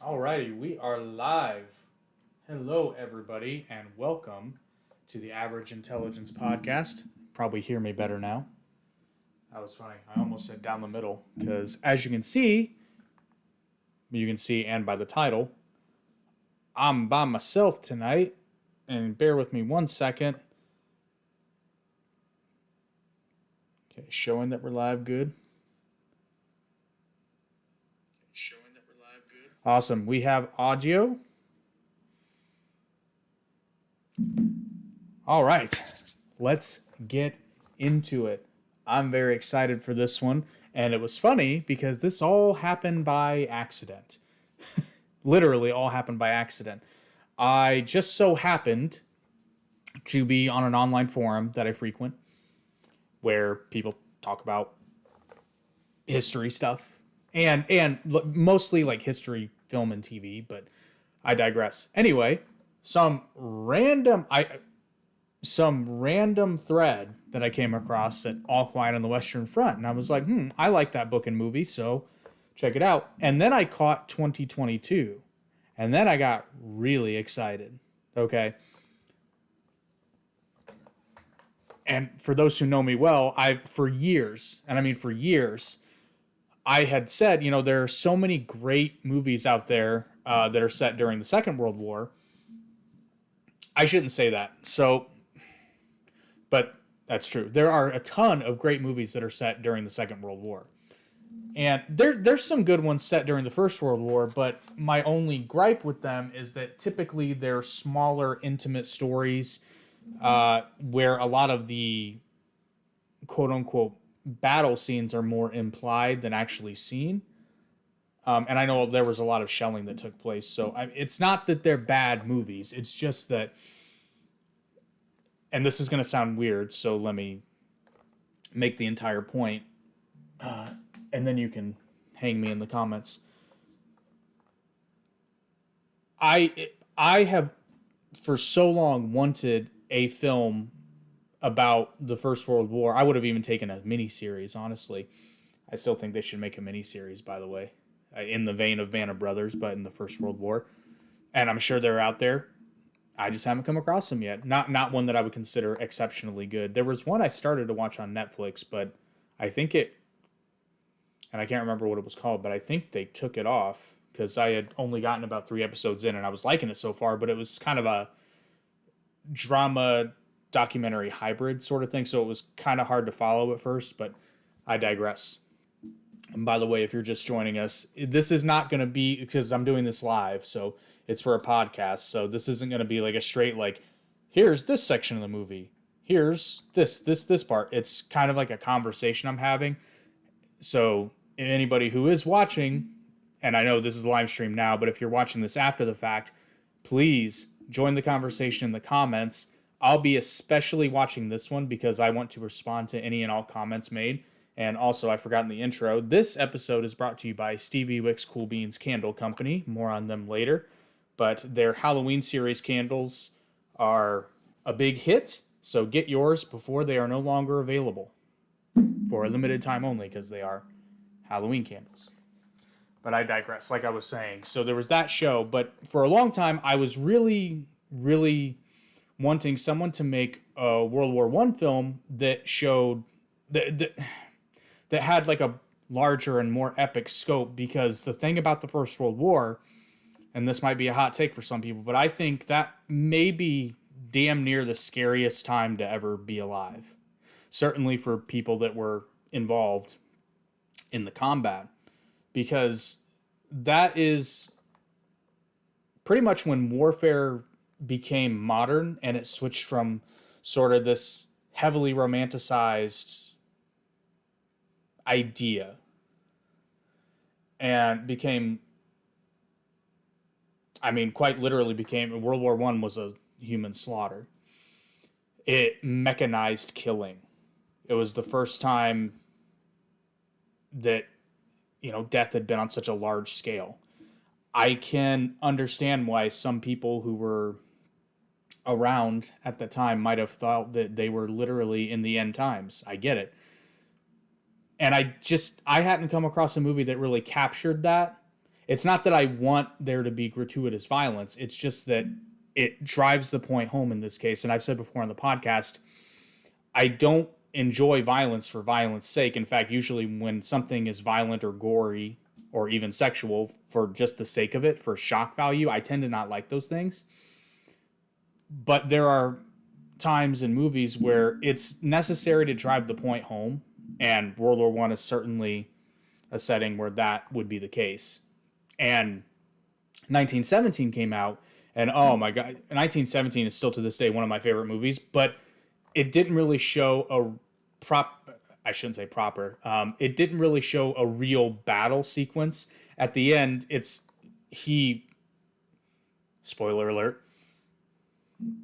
Alrighty, we are live. Hello, everybody, and welcome to the Average Intelligence Podcast. Probably hear me better now. That was funny. I almost said down the middle because, as you can see, and by the title, I'm by myself tonight. And bear with me one second. Okay, showing that we're live. Good. Awesome. We have audio. All right, let's get into it. I'm very excited for this one, and it was funny because this all happened by accident. Literally, all happened by accident. I just so happened to be on an online forum that I frequent where people talk about history stuff and mostly like history, film, and TV, but I digress. Anyway, some random I some random thread that I came across at All Quiet on the Western Front, and I was like, I like that book and movie, so check it out. And then I caught 2022, and then I got really excited. Okay. And for those who know me well, for years, and I mean for years, I had said, there are so many great movies out there that are set during the Second World War. I shouldn't say that. But that's true. There are a ton of great movies that are set during the Second World War. And there's some good ones set during the First World War, but my only gripe with them is that typically they're smaller, intimate stories where a lot of the quote-unquote battle scenes are more implied than actually seen. And I know there was a lot of shelling that took place, so it's not that they're bad movies. It's just that, and this is going to sound weird, so let me make the entire point, and then you can hang me in the comments. I have for so long wanted a film about the First World War. I would have even taken a miniseries, honestly. I still think they should make a miniseries, by the way, in the vein of Band of Brothers, but in the First World War. And I'm sure they're out there. I just haven't come across them yet. Not one that I would consider exceptionally good. There was one I started to watch on Netflix, but I think and I can't remember what it was called, but I think they took it off because I had only gotten about 3 episodes in and I was liking it so far, but it was kind of a drama documentary hybrid sort of thing, so it was kind of hard to follow at first, but I digress. And by the way, if you're just joining us, this is not going to be, because I'm doing this live, so it's for a podcast, so this isn't going to be like a straight, like, here's this section of the movie, here's this part. It's kind of like a conversation I'm having. So anybody who is watching, and I know this is a live stream now, but if you're watching this after the fact, please join the conversation in the comments. I'll be especially watching this one because I want to respond to any and all comments made. And also, I forgot in the intro, this episode is brought to you by Stevie Wicks Cool Beans Candle Company. More on them later. But their Halloween series candles are a big hit, so get yours before they are no longer available. For a limited time only, because they are Halloween candles. But I digress, like I was saying. So there was that show, but for a long time, I was really, really wanting someone to make a World War I film that showed that had like a larger and more epic scope, because the thing about the First World War, and this might be a hot take for some people, but I think that may be damn near the scariest time to ever be alive. Certainly for people that were involved in the combat, because that is pretty much when warfare became modern and it switched from sort of this heavily romanticized idea and became, quite literally became, World War I was a human slaughter. It mechanized killing. It was the first time that, death had been on such a large scale. I can understand why some people who were around at the time might have thought that they were literally in the end times. I get it. And I hadn't come across a movie that really captured that. It's not that I want there to be gratuitous violence. It's just that it drives the point home in this case. And I've said before on the podcast, I don't enjoy violence for violence sake. In fact, usually when something is violent or gory or even sexual for just the sake of it, for shock value, I tend to not like those things. But there are times in movies where it's necessary to drive the point home, and World War I is certainly a setting where that would be the case. And 1917 came out, and oh my god, 1917 is still to this day one of my favorite movies, but it didn't really show I shouldn't say proper. It didn't really show a real battle sequence. At the end, spoiler alert,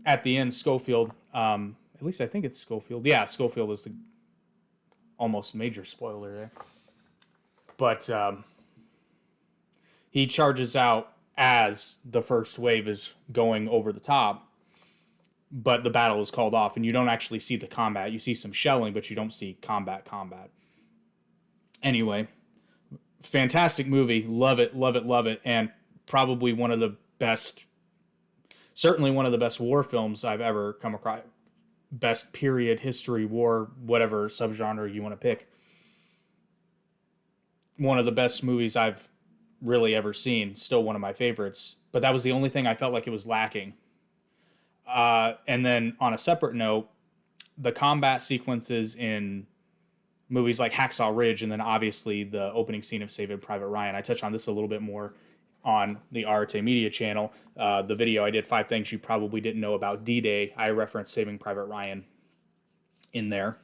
at the end, Schofield, at least I think it's Schofield. Yeah, Schofield is the almost major spoiler there. But he charges out as the first wave is going over the top, but the battle is called off, and you don't actually see the combat. You see some shelling, but you don't see combat. Anyway, fantastic movie. Love it, and probably one of the best, certainly one of the best war films I've ever come across. Best period, history, war, whatever subgenre you want to pick. One of the best movies I've really ever seen. Still one of my favorites. But that was the only thing I felt like it was lacking. And then on a separate note, the combat sequences in movies like Hacksaw Ridge, and then obviously the opening scene of Saving Private Ryan. I touch on this a little bit more on the Arte Media channel. The video I did, 5 Things You Probably Didn't Know About D-Day, I referenced Saving Private Ryan in there.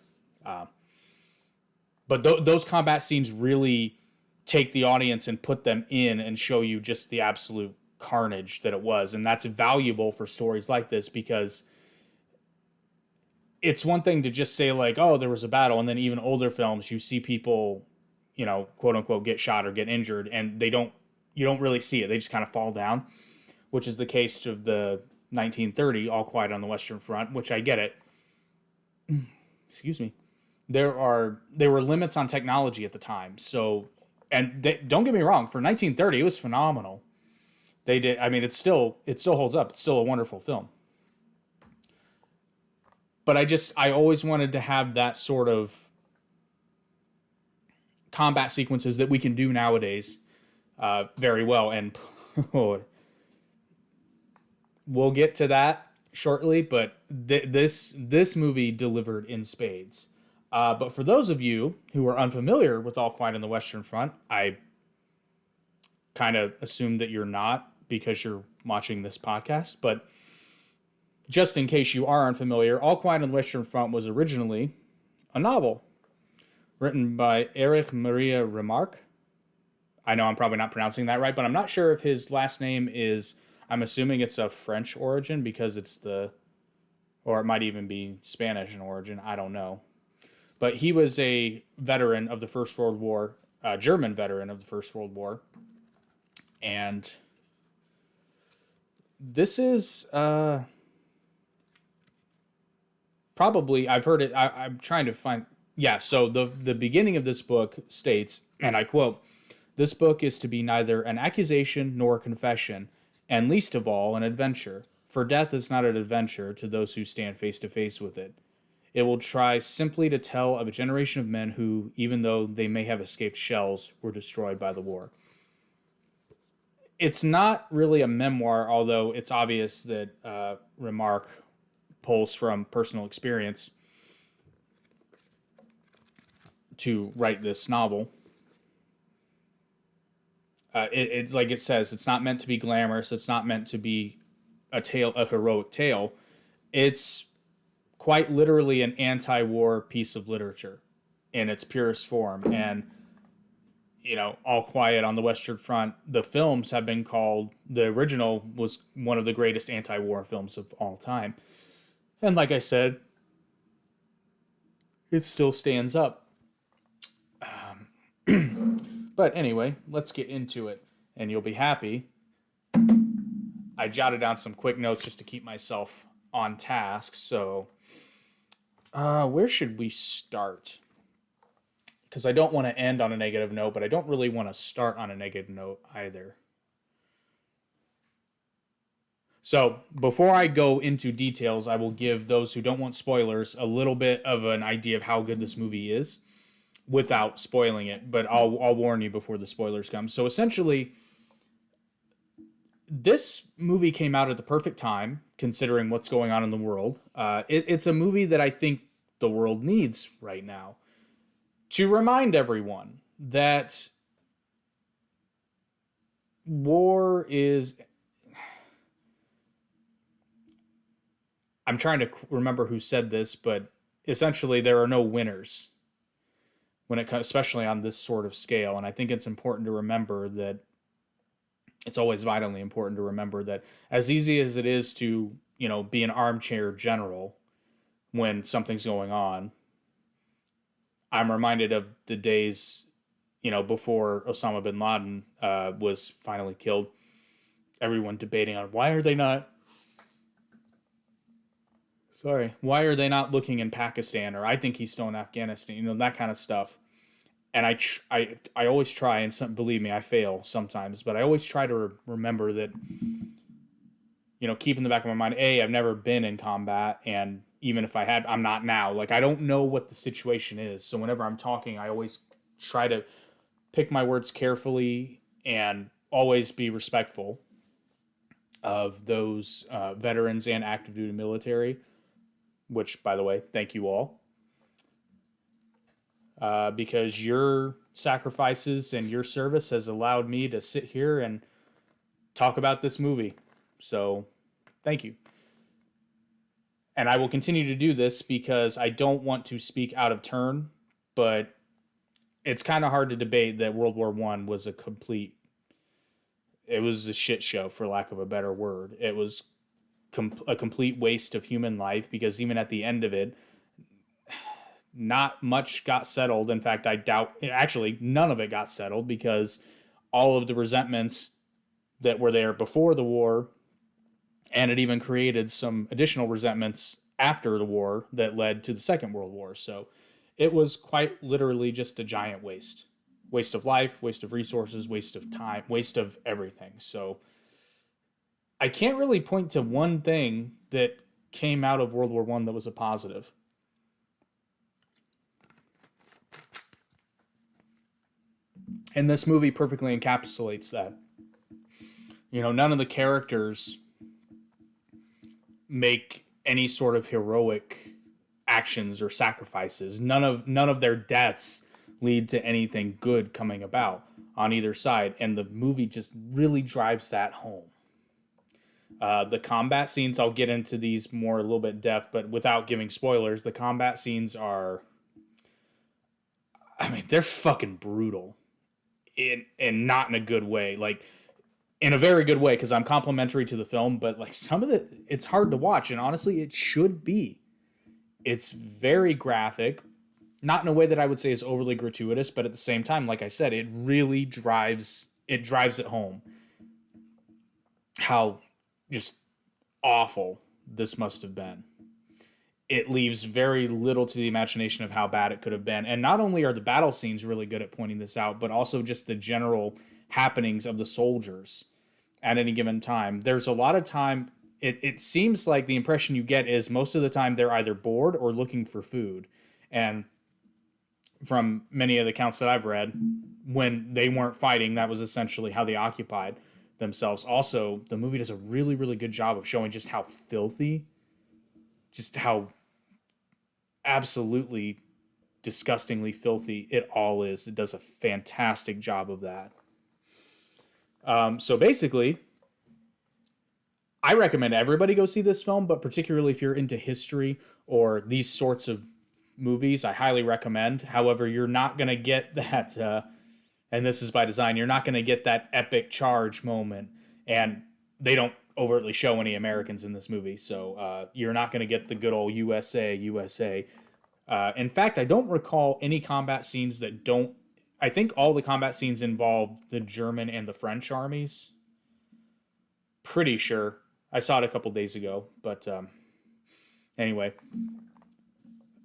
But those combat scenes really take the audience and put them in and show you just the absolute carnage that it was. And that's valuable for stories like this, because it's one thing to just say like, oh, there was a battle. And then even older films, you see people, quote unquote, get shot or get injured, and you don't really see it. They just kind of fall down, which is the case of the 1930 All Quiet on the Western Front, which I get it. Excuse me. There were limits on technology at the time. So, don't get me wrong, for 1930, it was phenomenal. They did. I mean, it still holds up. It's still a wonderful film. But I always wanted to have that sort of combat sequences that we can do nowadays very well. And we'll get to that shortly, but this movie delivered in spades. But for those of you who are unfamiliar with All Quiet on the Western Front, I kind of assume that you're not, because you're watching this podcast. But just in case you are unfamiliar, All Quiet on the Western Front was originally a novel written by Erich Maria Remarque. I know I'm probably not pronouncing that right, but I'm not sure if his last name is, I'm assuming it's of French origin, because or it might even be Spanish in origin. I don't know. But he was a veteran of the First World War, a German veteran of the First World War. And this is probably, I've heard it, I'm trying to find, yeah, so the beginning of this book states, and I quote, "This book is to be neither an accusation nor a confession, and least of all an adventure, for death is not an adventure to those who stand face to face with it. It will try simply to tell of a generation of men who, even though they may have escaped shells, were destroyed by the war." It's not really a memoir, although it's obvious that Remarque pulls from personal experience to write this novel. It like it says, it's not meant to be glamorous. It's not meant to be a heroic tale. It's quite literally an anti-war piece of literature in its purest form. And, All Quiet on the Western Front, the films have been called, the original was one of the greatest anti-war films of all time. And like I said, it still stands up. But anyway, let's get into it, and you'll be happy. I jotted down some quick notes just to keep myself on task. So, where should we start? because I don't want to end on a negative note, but I don't really want to start on a negative note either. So before I go into details, I will give those who don't want spoilers a little bit of an idea of how good this movie is without spoiling it. But I'll warn you before the spoilers come. So essentially, this movie came out at the perfect time, considering what's going on in the world. It's a movie that I think the world needs right now to remind everyone that war is. I'm trying to remember who said this, but essentially there are no winners when it comes, especially on this sort of scale. And I think it's important to remember that it's always vitally important to remember that as easy as it is to, be an armchair general when something's going on, I'm reminded of the days, before Osama bin Laden was finally killed. Everyone debating on why are they not looking in Pakistan, or I think he's still in Afghanistan, that kind of stuff. And I always try, and believe me, I fail sometimes, but I always try to remember that, keep in the back of my mind, I've never been in combat, and even if I had, I'm not now. Like, I don't know what the situation is, so whenever I'm talking, I always try to pick my words carefully and always be respectful of those veterans and active duty military, which, by the way, thank you all. Because your sacrifices and your service has allowed me to sit here and talk about this movie. So, thank you. And I will continue to do this because I don't want to speak out of turn, but it's kind of hard to debate that World War I was a shit show, for lack of a better word. It was a complete waste of human life, because even at the end of it, not much got settled. In fact, I doubt, actually, none of it got settled, because all of the resentments that were there before the war, and it even created some additional resentments after the war that led to the Second World War. So it was quite literally just a giant waste. Waste of life, waste of resources, waste of time, waste of everything. So I can't really point to one thing that came out of World War I that was a positive. And this movie perfectly encapsulates that. None of the characters make any sort of heroic actions or sacrifices. None of their deaths lead to anything good coming about on either side. And the movie just really drives that home. The combat scenes, I'll get into these more a little bit in depth, but without giving spoilers, the combat scenes are, they're fucking brutal. And not in a good way. Like, in a very good way, because I'm complimentary to the film, but like some of it's hard to watch, and honestly, it should be. It's very graphic, not in a way that I would say is overly gratuitous, but at the same time, like I said, it really drives it home how just awful this must have been. It leaves very little to the imagination of how bad it could have been. And not only are the battle scenes really good at pointing this out, but also just the general happenings of the soldiers at any given time. There's a lot of time, it seems like the impression you get is most of the time they're either bored or looking for food. And from many of the accounts that I've read, when they weren't fighting, that was essentially how they occupied themselves. Also, the movie does a really, really good job of showing just how filthy, just how absolutely disgustingly filthy it all is. It does a fantastic job of that. So basically, I recommend everybody go see this film, but particularly if you're into history or these sorts of movies, I highly recommend. However, you're not going to get that, and this is by design, you're not going to get that epic charge moment, and they don't overtly show any Americans in this movie, so you're not going to get the good old USA. In fact, I don't recall any combat scenes that don't. I think all the combat scenes involve the German and the French armies. Pretty sure. I saw it a couple days ago, but anyway.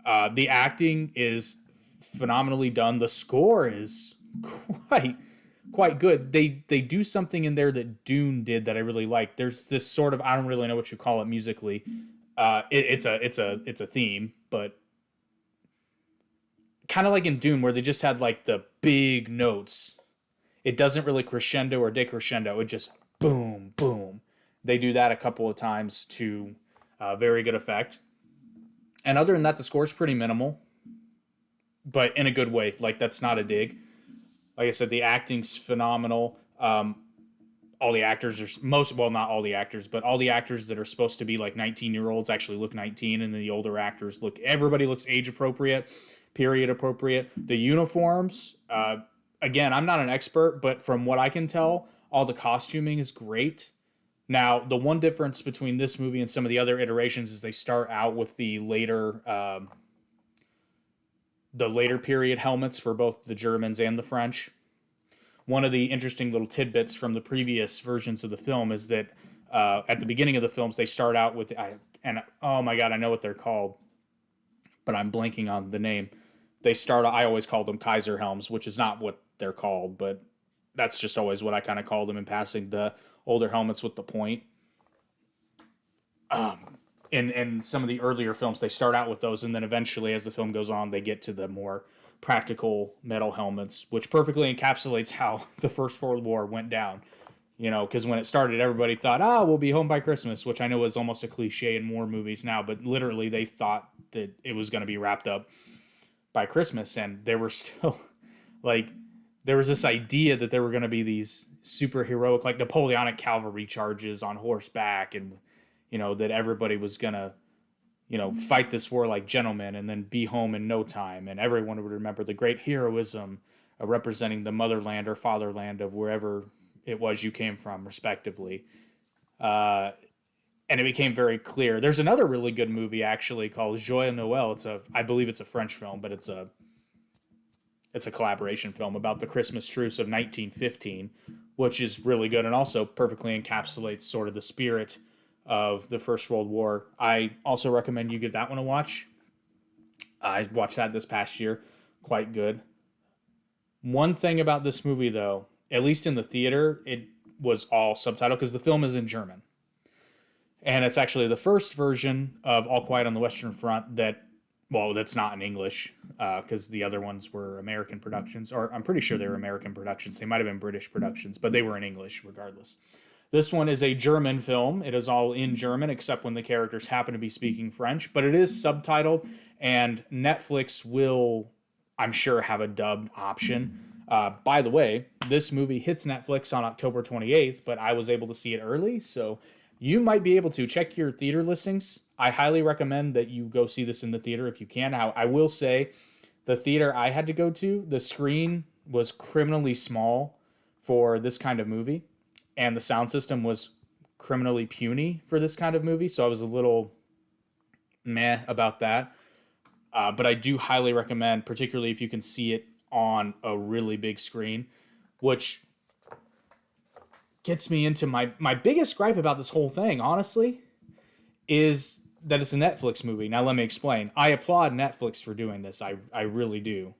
The acting is phenomenally done. The score is quite quite good. They do something in there that Dune did that I really like. There's this sort of, I don't really know what you call it musically. It's a theme, but kind of like in Dune where they just had like the big notes. It doesn't really crescendo or decrescendo. It just boom, boom. They do that a couple of times to very good effect. And other than that, the score's pretty minimal, but in a good way. Like, that's not a dig. Like I said, the acting's phenomenal. All the actors are not all the actors, but all the actors that are supposed to be like 19-year-olds actually look 19, and the older actors everybody looks age appropriate, period appropriate. The uniforms, again, I'm not an expert, but from what I can tell, all the costuming is great. Now, the one difference between this movie and some of the other iterations is they start out with the later period helmets for both the Germans and the French. One of the interesting little tidbits from the previous versions of the film is that at the beginning of the films, they start out with, oh my God, I know what they're called, but I'm blanking on the name. I always call them Kaiser helms, which is not what they're called, but that's just always what I kind of call them in passing. The older helmets with the point. In some of the earlier films, they start out with those, and then eventually, as the film goes on, they get to the more practical metal helmets, which perfectly encapsulates how the First World War went down. You know, because when it started, everybody thought, we'll be home by Christmas, which I know is almost a cliche in more movies now, but literally they thought that it was going to be wrapped up by Christmas, and there were still, like, there was this idea that there were going to be these super heroic, like, Napoleonic cavalry charges on horseback, and, you know, that everybody was going to, you know, fight this war like gentlemen and then be home in no time. And everyone would remember the great heroism representing the motherland or fatherland of wherever it was you came from, respectively. And it became very clear. There's another really good movie, actually, called Joyeux Noël. I believe it's a French film, but it's a collaboration film about the Christmas truce of 1915, which is really good and also perfectly encapsulates sort of the spirit of the First World War. I also recommend you give that one a watch. I watched that this past year. Quite good. One thing about this movie, though, at least in the theater, it was all subtitled because the film is in German. And it's actually the first version of All Quiet on the Western Front that's not in English, because the other ones were American productions, or I'm pretty sure they were American productions. They might have been British productions, but they were in English regardless. This one is a German film. It is all in German, except when the characters happen to be speaking French, but it is subtitled, and Netflix will, I'm sure, have a dubbed option. By the way, this movie hits Netflix on October 28th, but I was able to see it early, so you might be able to check your theater listings. I highly recommend that you go see this in the theater if you can. I will say, the theater I had to go to, the screen was criminally small for this kind of movie, and the sound system was criminally puny for this kind of movie, so I was a little meh about that. But I do highly recommend, particularly if you can see it on a really big screen, which gets me into my biggest gripe about this whole thing, honestly, is that it's a Netflix movie. Now, let me explain. I applaud Netflix for doing this. I really do.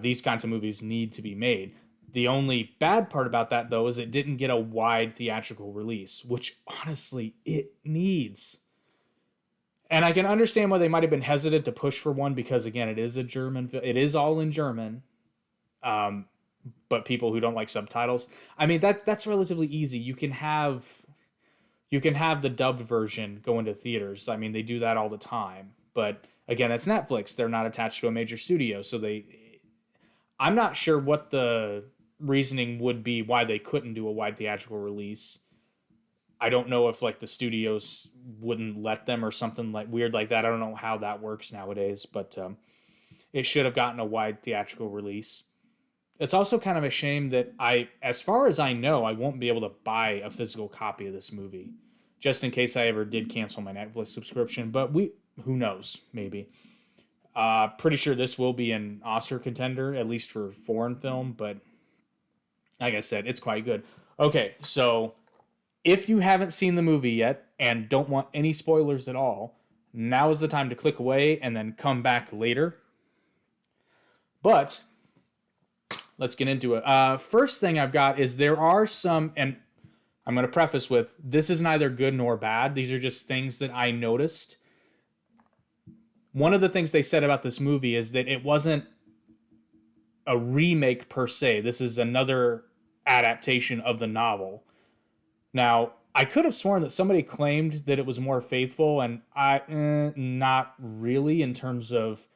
These kinds of movies need to be made. The only bad part about that, though, is it didn't get a wide theatrical release, which, honestly, it needs. And I can understand why they might have been hesitant to push for one, because, again, it is a German film. It is all in German. But people who don't like subtitles, I mean, that's relatively easy. You can have the dubbed version go into theaters. I mean, they do that all the time. But again, it's Netflix. They're not attached to a major studio, so I'm not sure what the reasoning would be why they couldn't do a wide theatrical release. I don't know if like the studios wouldn't let them or something like weird like that. I don't know how that works nowadays, but it should have gotten a wide theatrical release. It's also kind of a shame that as far as I know, I won't be able to buy a physical copy of this movie, just in case I ever did cancel my Netflix subscription. But who knows? Maybe. Pretty sure this will be an Oscar contender, at least for foreign film. But like I said, it's quite good. Okay, so if you haven't seen the movie yet and don't want any spoilers at all, now is the time to click away and then come back later. But let's get into it. First thing I've got is there are some, and I'm going to preface with, this is neither good nor bad. These are just things that I noticed. One of the things they said about this movie is that it wasn't a remake per se. This is another adaptation of the novel. Now, I could have sworn that somebody claimed that it was more faithful, and not really in terms of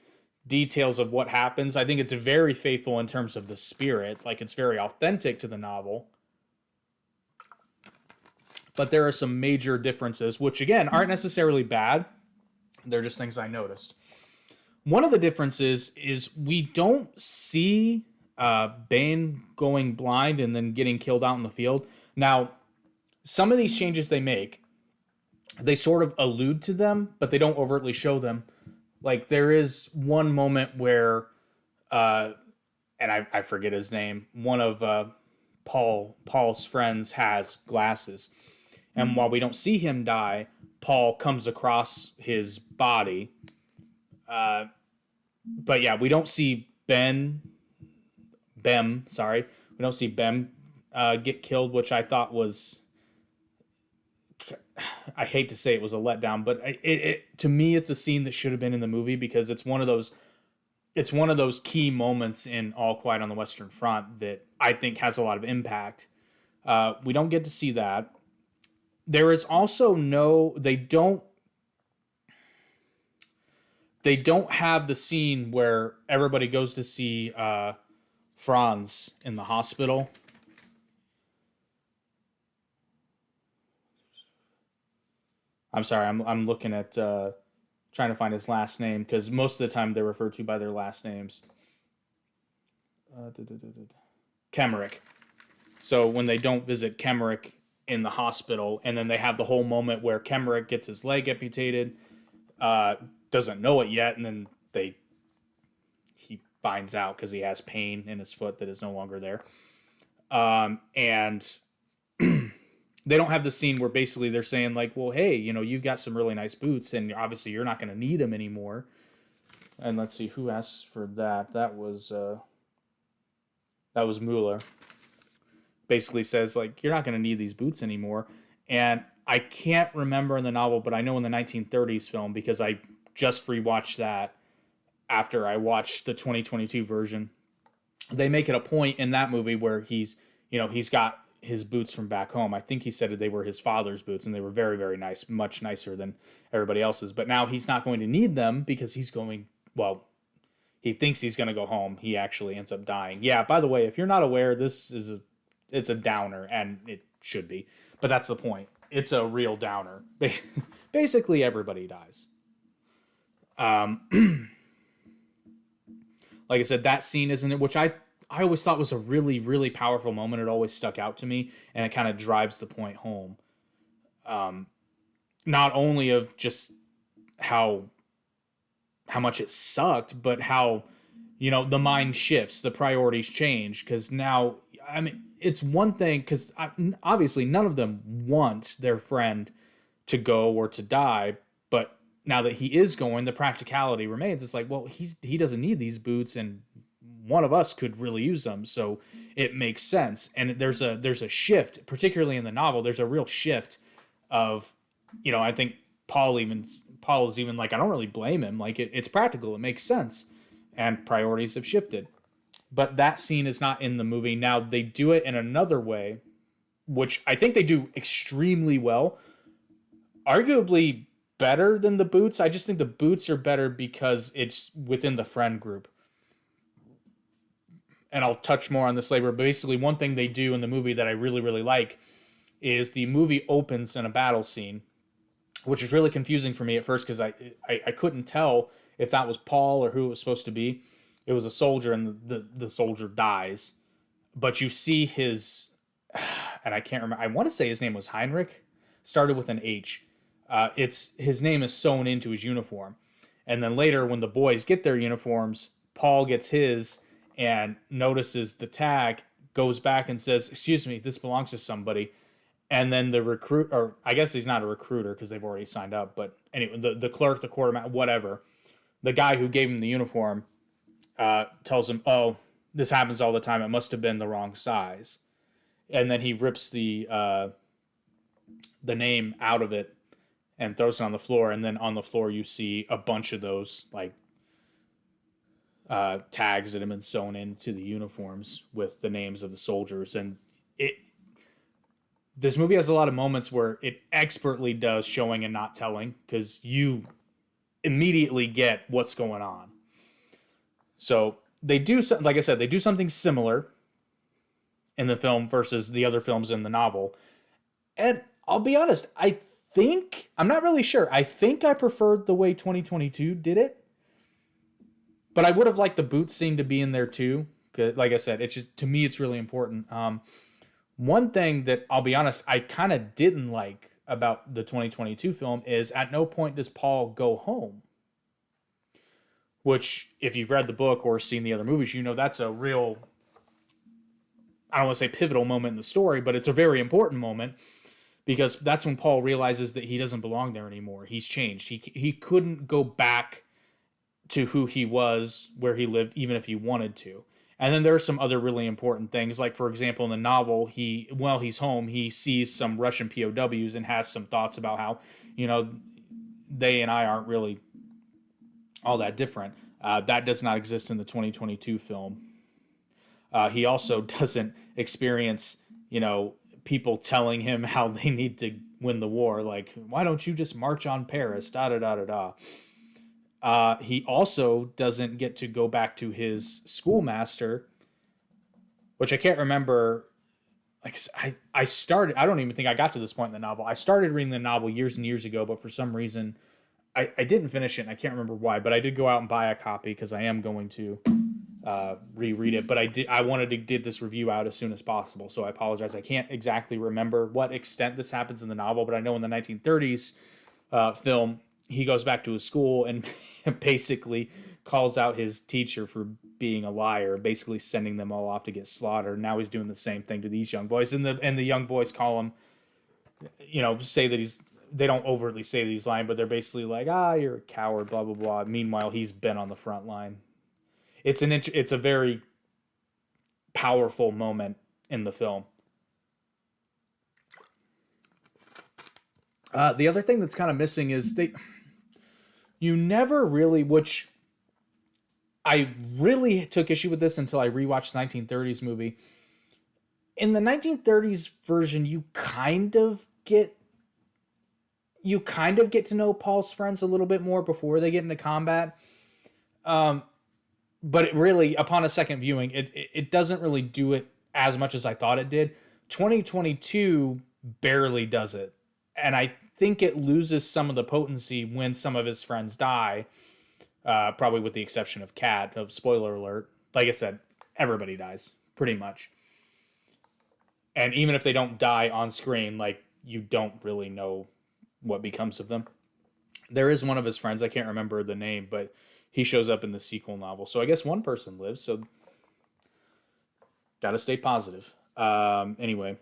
details of what happens. I think it's very faithful in terms of the spirit. Like, it's very authentic to the novel. But there are some major differences, which, again, aren't necessarily bad. They're just things I noticed. One of the differences is we don't see Bane going blind and then getting killed out in the field. Now, some of these changes they make, they sort of allude to them, but they don't overtly show them. Like, there is one moment where, and I forget his name, one of Paul's friends has glasses. And while we don't see him die, Paul comes across his body. But yeah, we don't see Bem, sorry. We don't see Bem get killed, which I thought was, I hate to say it was a letdown, but to me, it's a scene that should have been in the movie because it's one of those key moments in All Quiet on the Western Front that I think has a lot of impact. We don't get to see that. There is also they don't have the scene where everybody goes to see Franz in the hospital. I'm sorry, I'm looking at trying to find his last name because most of the time they're referred to by their last names. Kemerick. So when they don't visit Kemerick in the hospital, and then they have the whole moment where Kemerick gets his leg amputated, doesn't know it yet, and then he finds out because he has pain in his foot that is no longer there. And they don't have the scene where basically they're saying like, well, hey, you've got some really nice boots, and obviously you're not going to need them anymore. And let's see who asked for that. That was Mueller. Basically says like, you're not going to need these boots anymore. And I can't remember in the novel, but I know in the 1930s film, because I just rewatched that after I watched the 2022 version, they make it a point in that movie where he's got his boots from back home. I think he said that they were his father's boots, and they were very, very nice, much nicer than everybody else's. But now he's not going to need them because he thinks he's going to go home. He actually ends up dying. Yeah, by the way, if you're not aware, it's a downer, and it should be. But that's the point. It's a real downer. Basically, everybody dies. Like I said, that scene isn't it, which I always thought was a really, really powerful moment. It always stuck out to me, and it kind of drives the point home. Not only of just how much it sucked, but how, the mind shifts, the priorities change, because now, it's one thing, because obviously none of them want their friend to go or to die, but now that he is going, the practicality remains. It's like, well, he doesn't need these boots, and one of us could really use them, so it makes sense. And there's a shift, particularly in the novel. There's a real shift of, I think Paul is even like, I don't really blame him. Like it's practical, it makes sense, and priorities have shifted. But that scene is not in the movie. Now they do it in another way, which I think they do extremely well. Arguably better than the boots. I just think the boots are better because it's within the friend group. And I'll touch more on this later, but basically one thing they do in the movie that I really, really like is the movie opens in a battle scene, which is really confusing for me at first because I couldn't tell if that was Paul or who it was supposed to be. It was a soldier, and the soldier dies. But you see his, and I can't remember, I want to say his name was Heinrich, started with an H. His name is sewn into his uniform. And then later when the boys get their uniforms, Paul gets his and notices the tag, goes back and says, excuse me, this belongs to somebody. And then the recruit, or I guess he's not a recruiter because they've already signed up, but anyway, the clerk, the quartermaster, whatever, the guy who gave him the uniform, tells him, "Oh, this happens all the time. It must have been the wrong size." And then he rips the name out of it and throws it on the floor. And then on the floor, you see a bunch of those like tags that have been sewn into the uniforms with the names of the soldiers. And this movie has a lot of moments where it expertly does showing and not telling, because you immediately get what's going on. So they do, like I said, they do something similar in the film versus the other films in the novel. And I'll be honest, I'm not really sure. I think I preferred the way 2022 did it, but I would have liked the boot scene to be in there too. Cause like I said, it's just, to me, it's really important. One thing that I'll be honest, I kind of didn't like about the 2022 film is at no point does Paul go home. Which, if you've read the book or seen the other movies, you know that's a real, I don't want to say pivotal moment in the story, but it's a very important moment, because that's when Paul realizes that he doesn't belong there anymore. He's changed. He couldn't go back to who he was, where he lived, even if he wanted to. And then there are some other really important things. Like, for example, in the novel, while he's home, he sees some Russian POWs and has some thoughts about how, they and I aren't really all that different. That does not exist in the 2022 film. He also doesn't experience, people telling him how they need to win the war. Like, why don't you just march on Paris? Da da da da da. He also doesn't get to go back to his schoolmaster, which I can't remember. Like, I don't even think I got to this point in the novel. I started reading the novel years and years ago, but for some reason I didn't finish it, and I can't remember why, but I did go out and buy a copy because I am going to reread it. But I wanted to get this review out as soon as possible, so I apologize. I can't exactly remember what extent this happens in the novel, but I know in the 1930s film, he goes back to his school and basically calls out his teacher for being a liar, basically sending them all off to get slaughtered. Now he's doing the same thing to these young boys, and the young boys call him, say that they don't overtly say that he's lying, but they're basically like, you're a coward, blah, blah, blah. Meanwhile, he's been on the front line. It's a very powerful moment in the film. The other thing that's kind of missing is you never really, which I really took issue with this until I rewatched the 1930s movie. In the 1930s version, you kind of get to know Paul's friends a little bit more before they get into combat. But it really, upon a second viewing, it doesn't really do it as much as I thought it did. 2022 barely does it. And I think it loses some of the potency when some of his friends die, probably with the exception of Kat. Spoiler alert. Like I said, everybody dies, pretty much. And even if they don't die on screen, like, you don't really know what becomes of them. There is one of his friends, I can't remember the name, but he shows up in the sequel novel. So I guess one person lives, so gotta stay positive. Anyway.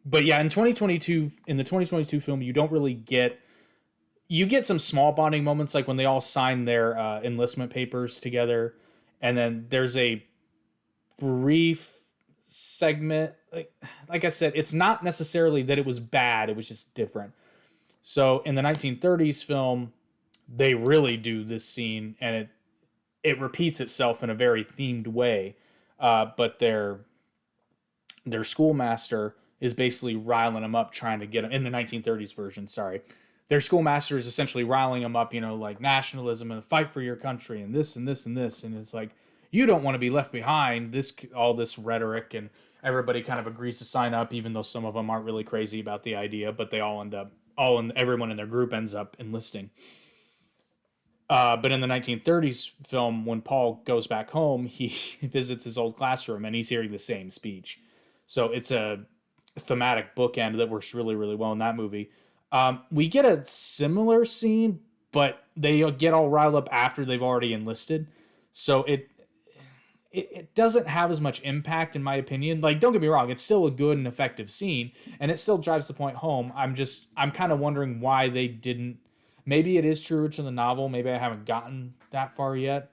But yeah, in the 2022 film, you don't really you get some small bonding moments, like when they all sign their enlistment papers together, and then there's a brief segment. Like I said, it's not necessarily that it was bad, it was just different. So in the 1930s film, they really do this scene, and it repeats itself in a very themed way. But their schoolmaster is basically riling them up, trying to get them, in the 1930s version, sorry. Their schoolmaster is essentially riling them up, like nationalism and fight for your country and this and this and this. And it's like, you don't want to be left behind, all this rhetoric, and everybody kind of agrees to sign up, even though some of them aren't really crazy about the idea, but they everyone in their group ends up enlisting. But in the 1930s film, when Paul goes back home, he visits his old classroom and he's hearing the same speech. So it's a thematic bookend that works really, really well in that movie. We get a similar scene, but they get all riled up after they've already enlisted. So it doesn't have as much impact, in my opinion. Like, don't get me wrong, it's still a good and effective scene, and it still drives the point home. I'm kind of wondering why they didn't. Maybe it is truer to the novel. Maybe I haven't gotten that far yet.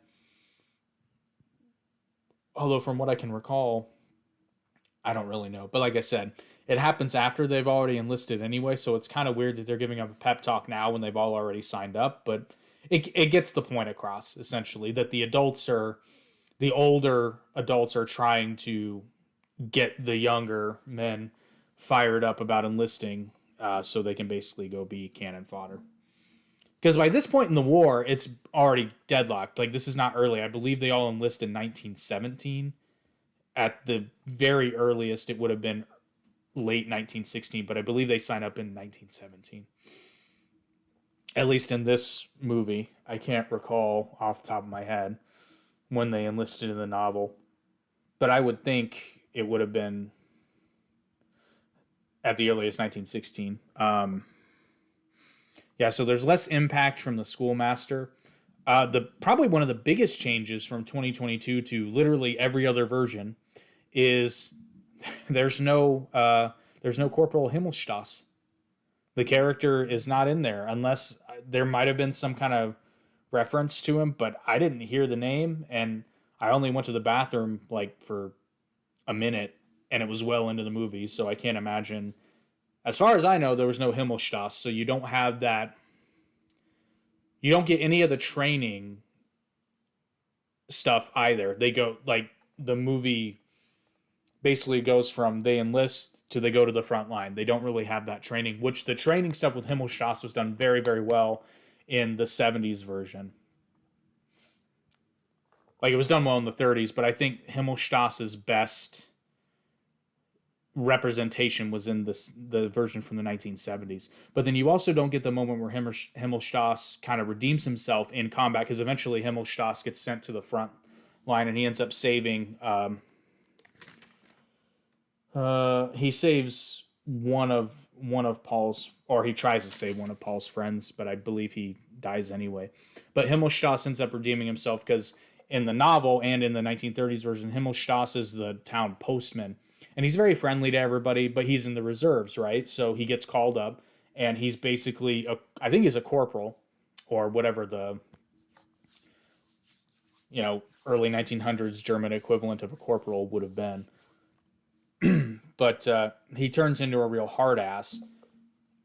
Although from what I can recall, I don't really know. But like I said, it happens after they've already enlisted anyway, so it's kind of weird that they're giving up a pep talk now when they've all already signed up. But it gets the point across, essentially, that the older adults are trying to get the younger men fired up about enlisting, so they can basically go be cannon fodder. Because by this point in the war, it's already deadlocked. Like, this is not early. I believe they all enlist in 1917. At the very earliest, it would have been late 1916, but I believe they signed up in 1917. At least in this movie. I can't recall off the top of my head when they enlisted in the novel. But I would think it would have been at the earliest 1916. Yeah, so there's less impact from the schoolmaster. The probably one of the biggest changes from 2022 to literally every other version is there's no Corporal Himmelstoss. The character is not in there unless there might have been some kind of reference to him, but I didn't hear the name, and I only went to the bathroom like for a minute, and it was well into the movie, so I can't imagine. As far as I know, there was no Himmelstoss, so you don't have that. You don't get any of the training stuff either. They go like the movie basically goes from they enlist to they go to the front line. They don't really have that training, which the training stuff with Himmelstoss was done very, very well in the 70s version. Like, it was done well in the 30s, but I think Himmelstoss's best representation was in the version from the 1970s. But then you also don't get the moment where Himmelstoss kind of redeems himself in combat, because eventually Himmelstoss gets sent to the front line and he ends up saving. He saves one of Paul's, or he tries to save one of Paul's friends, but I believe he dies anyway. But Himmelstoss ends up redeeming himself because in the novel and in the 1930s version, Himmelstoss is the town postman. And he's very friendly to everybody, but he's in the reserves, right? So he gets called up, and he's basically, I think he's a corporal, or whatever the, early 1900s German equivalent of a corporal would have been. But he turns into a real hard ass,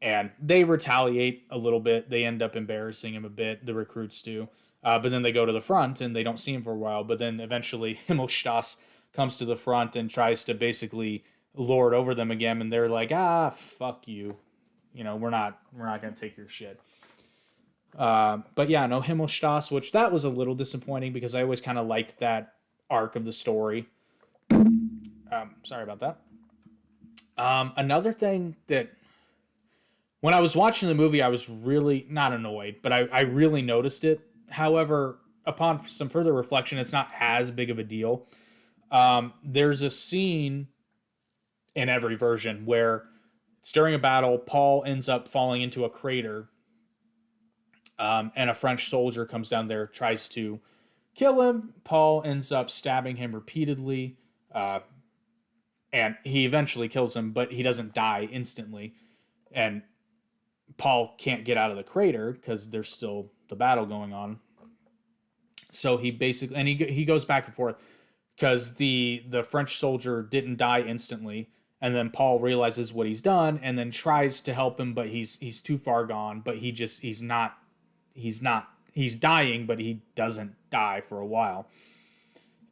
and they retaliate a little bit. They end up embarrassing him a bit, the recruits do. But then they go to the front, and they don't see him for a while. But then eventually Himmelstoss comes to the front and tries to basically lord over them again, and they're like, fuck you. We're not going to take your shit. But yeah, no Himmelstoss, which that was a little disappointing because I always kind of liked that arc of the story. Sorry about that. Another thing that when I was watching the movie, I was really not annoyed, but I really noticed it. However, upon some further reflection, it's not as big of a deal. There's a scene in every version where it's during a battle, Paul ends up falling into a crater, and a French soldier comes down there, tries to kill him. Paul ends up stabbing him repeatedly, and he eventually kills him, but he doesn't die instantly. And Paul can't get out of the crater because there's still the battle going on. So he basically, and he goes back and forth because the French soldier didn't die instantly, and then Paul realizes what he's done and then tries to help him, but he's too far gone. But he's dying, but he doesn't die for a while.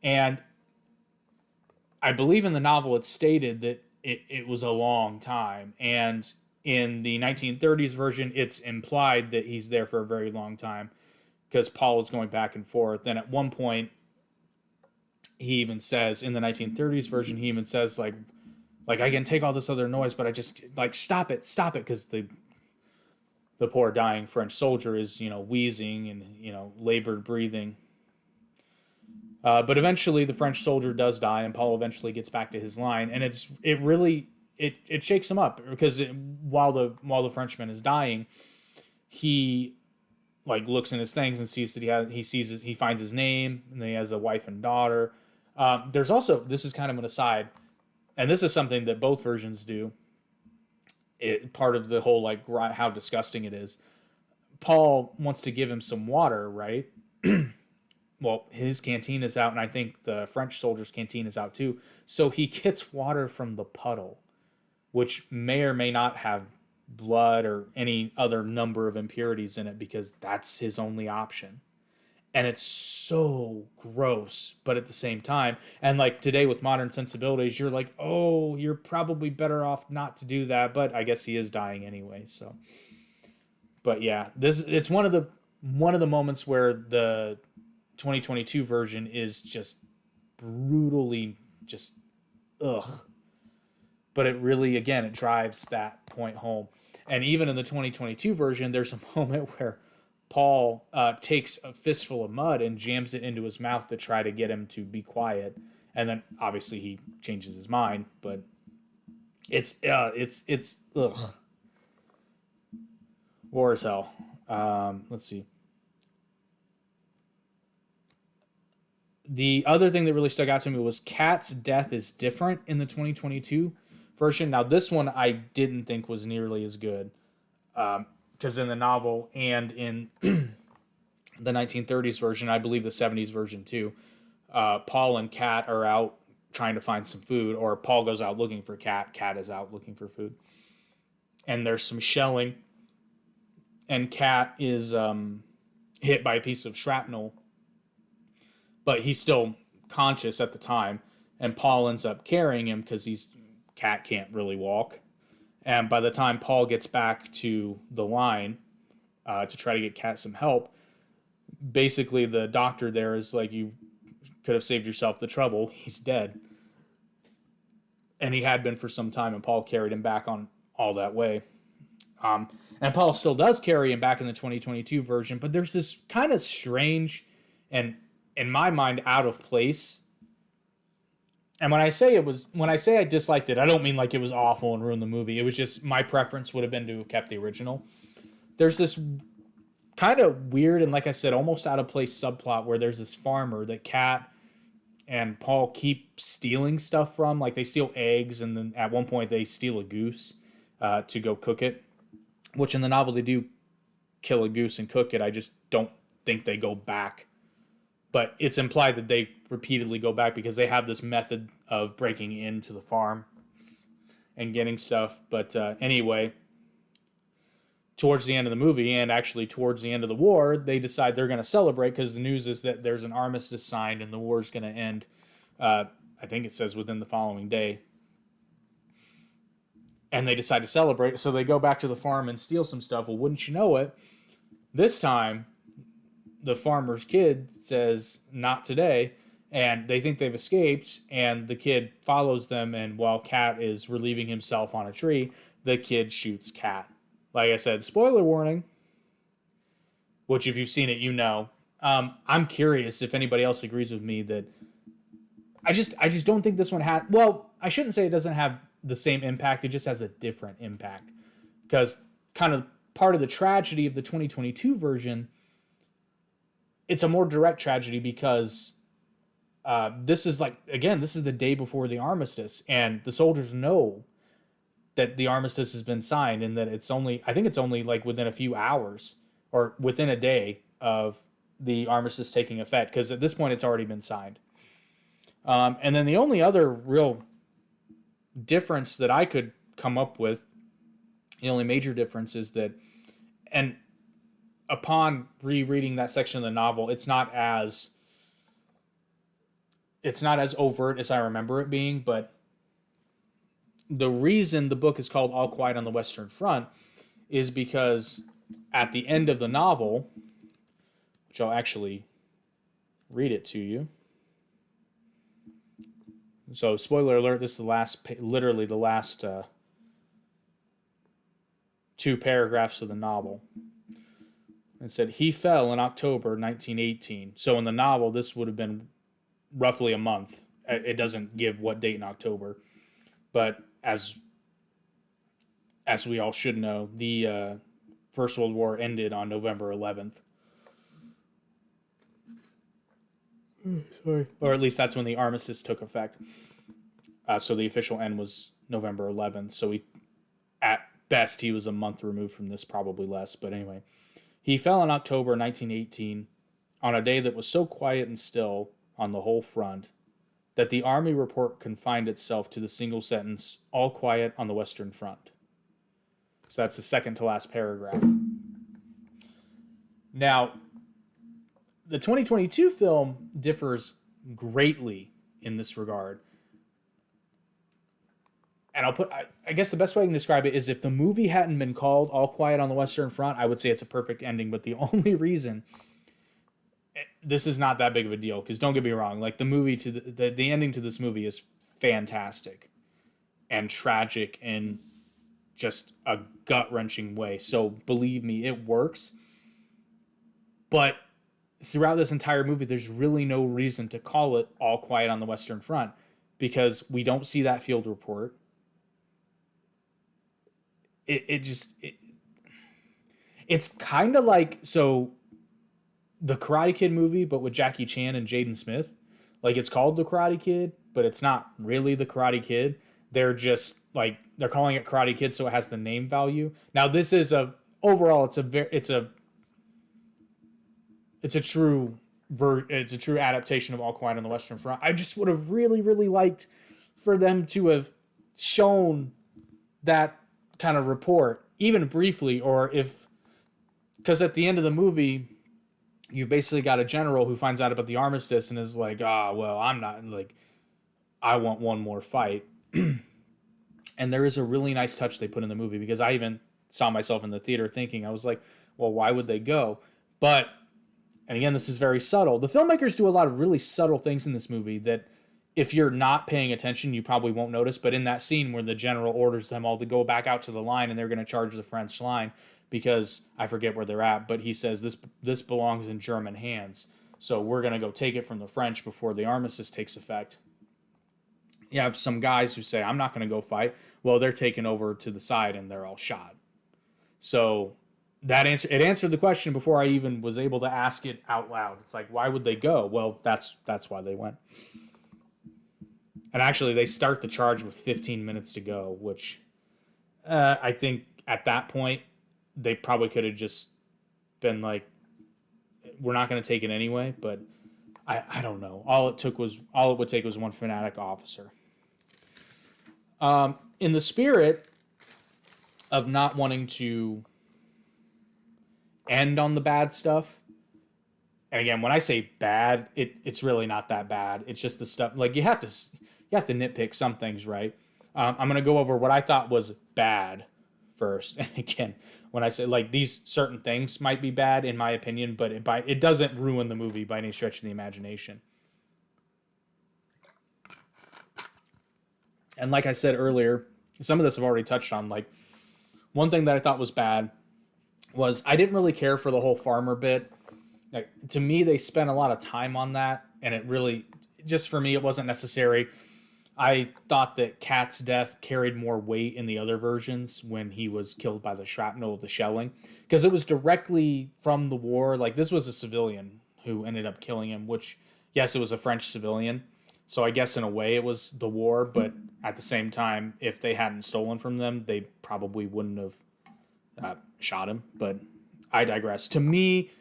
And I believe in the novel it's stated that it was a long time, and in the 1930s version it's implied that he's there for a very long time because Paul is going back and forth. And at one point he even says, in the 1930s version, he even says like I can take all this other noise, but I just like stop it, because the poor dying French soldier is wheezing and labored breathing. But eventually the French soldier does die, and Paul eventually gets back to his line, and it really shakes him up because while the Frenchman is dying, he like looks in his things and sees that he finds his name, and he has a wife and daughter. There's also, this is kind of an aside, and this is something that both versions do. Part of the whole like how disgusting it is. Paul wants to give him some water, right? well, his canteen is out, and I think the French soldier's canteen is out too. So he gets water from the puddle, which may or may not have blood or any other number of impurities in it because that's his only option. And it's so gross, but at the same time, and like today with modern sensibilities, you're like, oh, you're probably better off not to do that, but I guess he is dying anyway. So, but yeah, this it's one of the moments where the 2022 version is just brutally just ugh. But it really, again, it drives that point home. And even in the 2022 version, there's a moment where Paul takes a fistful of mud and jams it into his mouth to try to get him to be quiet. And then obviously he changes his mind, but it's ugh. War as hell. Let's see. The other thing that really stuck out to me was Kat's death is different in the 2022 version. Now, this one I didn't think was nearly as good because in the novel and in the 1930s version, I believe the 70s version too, Paul and Kat are out trying to find some food, or Paul goes out looking for Kat. Kat is out looking for food. And there's some shelling, and Kat is hit by a piece of shrapnel, but he's still conscious at the time, and Paul ends up carrying him because Kat can't really walk. And by the time Paul gets back to the line to try to get Kat some help, basically the doctor there is like, you could have saved yourself the trouble. He's dead. And he had been for some time, and Paul carried him back on all that way. And Paul still does carry him back in the 2022 version, but there's this kind of strange and, in my mind, out of place. And when I say I disliked it, I don't mean like it was awful and ruined the movie. It was just my preference would have been to have kept the original. There's this kind of weird and, like I said, almost out of place subplot where there's this farmer that Kat and Paul keep stealing stuff from. Like they steal eggs, and then at one point they steal a goose to go cook it. Which in the novel they do kill a goose and cook it. I just don't think they go back. But it's implied that they repeatedly go back because they have this method of breaking into the farm and getting stuff. But anyway, towards the end of the movie, and actually towards the end of the war, they decide they're going to celebrate because the news is that there's an armistice signed and the war is going to end. I think it says within the following day. And they decide to celebrate, so they go back to the farm and steal some stuff. Well, wouldn't you know it, this time the farmer's kid says, not today, and they think they've escaped, and the kid follows them, and while Kat is relieving himself on a tree, the kid shoots Kat. Like I said, spoiler warning, which if you've seen it, you know. I'm curious if anybody else agrees with me that I just don't think this one had, well, I shouldn't say it doesn't have the same impact, it just has a different impact. Because kind of part of the tragedy of the 2022 version, it's a more direct tragedy because this is the day before the armistice, and the soldiers know that the armistice has been signed, and that I think it's only like within a few hours or within a day of the armistice taking effect, because at this point it's already been signed. And then the only other real difference that I could come up with, the only major difference is that, and upon rereading that section of the novel, it's not as overt as I remember it being, but the reason the book is called All Quiet on the Western Front is because at the end of the novel, which I'll actually read it to you. So, spoiler alert, this is literally the last 2 paragraphs of the novel. It said, he fell in October 1918. So in the novel, this would have been roughly a month. It doesn't give what date in October. But as we all should know, the First World War ended on November 11th. Sorry. Or at least that's when the armistice took effect. So the official end was November 11th. So at best, he was a month removed from this, probably less. But anyway, he fell in October 1918 on a day that was so quiet and still on the whole front that the Army report confined itself to the single sentence, all quiet on the Western Front. So that's the second to last paragraph. Now, the 2022 film differs greatly in this regard. And I guess the best way I can describe it is if the movie hadn't been called All Quiet on the Western Front, I would say it's a perfect ending. But the only reason this is not that big of a deal, because don't get me wrong, like the movie to the ending to this movie is fantastic and tragic in just a gut-wrenching way. So believe me, it works. But throughout this entire movie, there's really no reason to call it All Quiet on the Western Front, because we don't see that field report. It's kind of like, so the Karate Kid movie, but with Jackie Chan and Jaden Smith. Like, it's called The Karate Kid, but it's not really The Karate Kid. They're just like, they're calling it Karate Kid so it has the name value. Now, this is overall it's a true adaptation of All Quiet on the Western Front. I just would have really, really liked for them to have shown that kind of report, even briefly, or because at the end of the movie, you've basically got a general who finds out about the armistice and is like, well, I'm not, like, I want one more fight. And there is a really nice touch they put in the movie, because I even saw myself in the theater thinking, I was like, well, why would they go? But, and again, this is very subtle. The filmmakers do a lot of really subtle things in this movie that if you're not paying attention, you probably won't notice. But in that scene where the general orders them all to go back out to the line and they're going to charge the French line, because I forget where they're at, but he says this belongs in German hands. So we're going to go take it from the French before the armistice takes effect. You have some guys who say, I'm not going to go fight. Well, they're taken over to the side and they're all shot. So it answered the question before I even was able to ask it out loud. It's like, why would they go? Well, that's why they went. And actually, they start the charge with 15 minutes to go, which I think at that point, they probably could have just been like, we're not going to take it anyway. But I don't know. All it would take was one fanatic officer. In the spirit of not wanting to end on the bad stuff, and again, when I say bad, it's really not that bad. It's just the stuff, like, you have to nitpick some things, right? I'm going to go over what I thought was bad first. And again, when I say, like, these certain things might be bad in my opinion, but it doesn't ruin the movie by any stretch of the imagination. And like I said earlier, some of this I've already touched on. Like, one thing that I thought was bad was I didn't really care for the whole farmer bit. Like, to me, they spent a lot of time on that, and it really, just for me, it wasn't necessary. I thought that Kat's death carried more weight in the other versions when he was killed by the shrapnel of the shelling, because it was directly from the war. Like, this was a civilian who ended up killing him, which, yes, it was a French civilian. So I guess in a way it was the war, but at the same time, if they hadn't stolen from them, they probably wouldn't have shot him. But I digress. To me,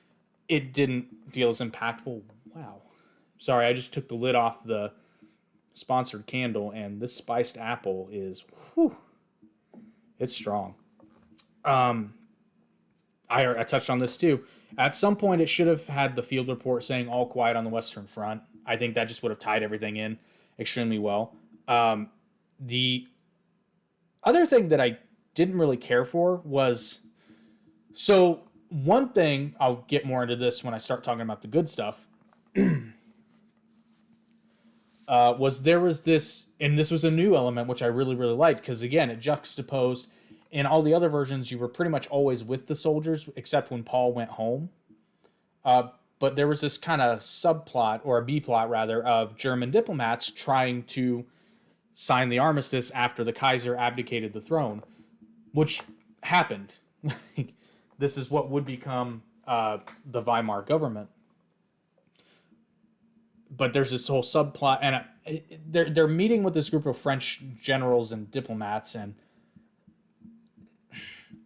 it didn't feel as impactful. Wow. Sorry, I just took the lid off the sponsored candle, and this spiced apple is, it's strong. I touched on this too. At some point, it should have had the field report saying all quiet on the Western Front. I think that just would have tied everything in extremely well. The other thing that I didn't really care for was, so one thing, I'll get more into this when I start talking about the good stuff, there was this, and this was a new element, which I really, really liked, because again, it juxtaposed. In all the other versions, you were pretty much always with the soldiers, except when Paul went home. But there was this kind of subplot, or a B-plot rather, of German diplomats trying to sign the armistice after the Kaiser abdicated the throne, which happened. This is what would become the Weimar government. But there's this whole subplot, and they're meeting with this group of French generals and diplomats, and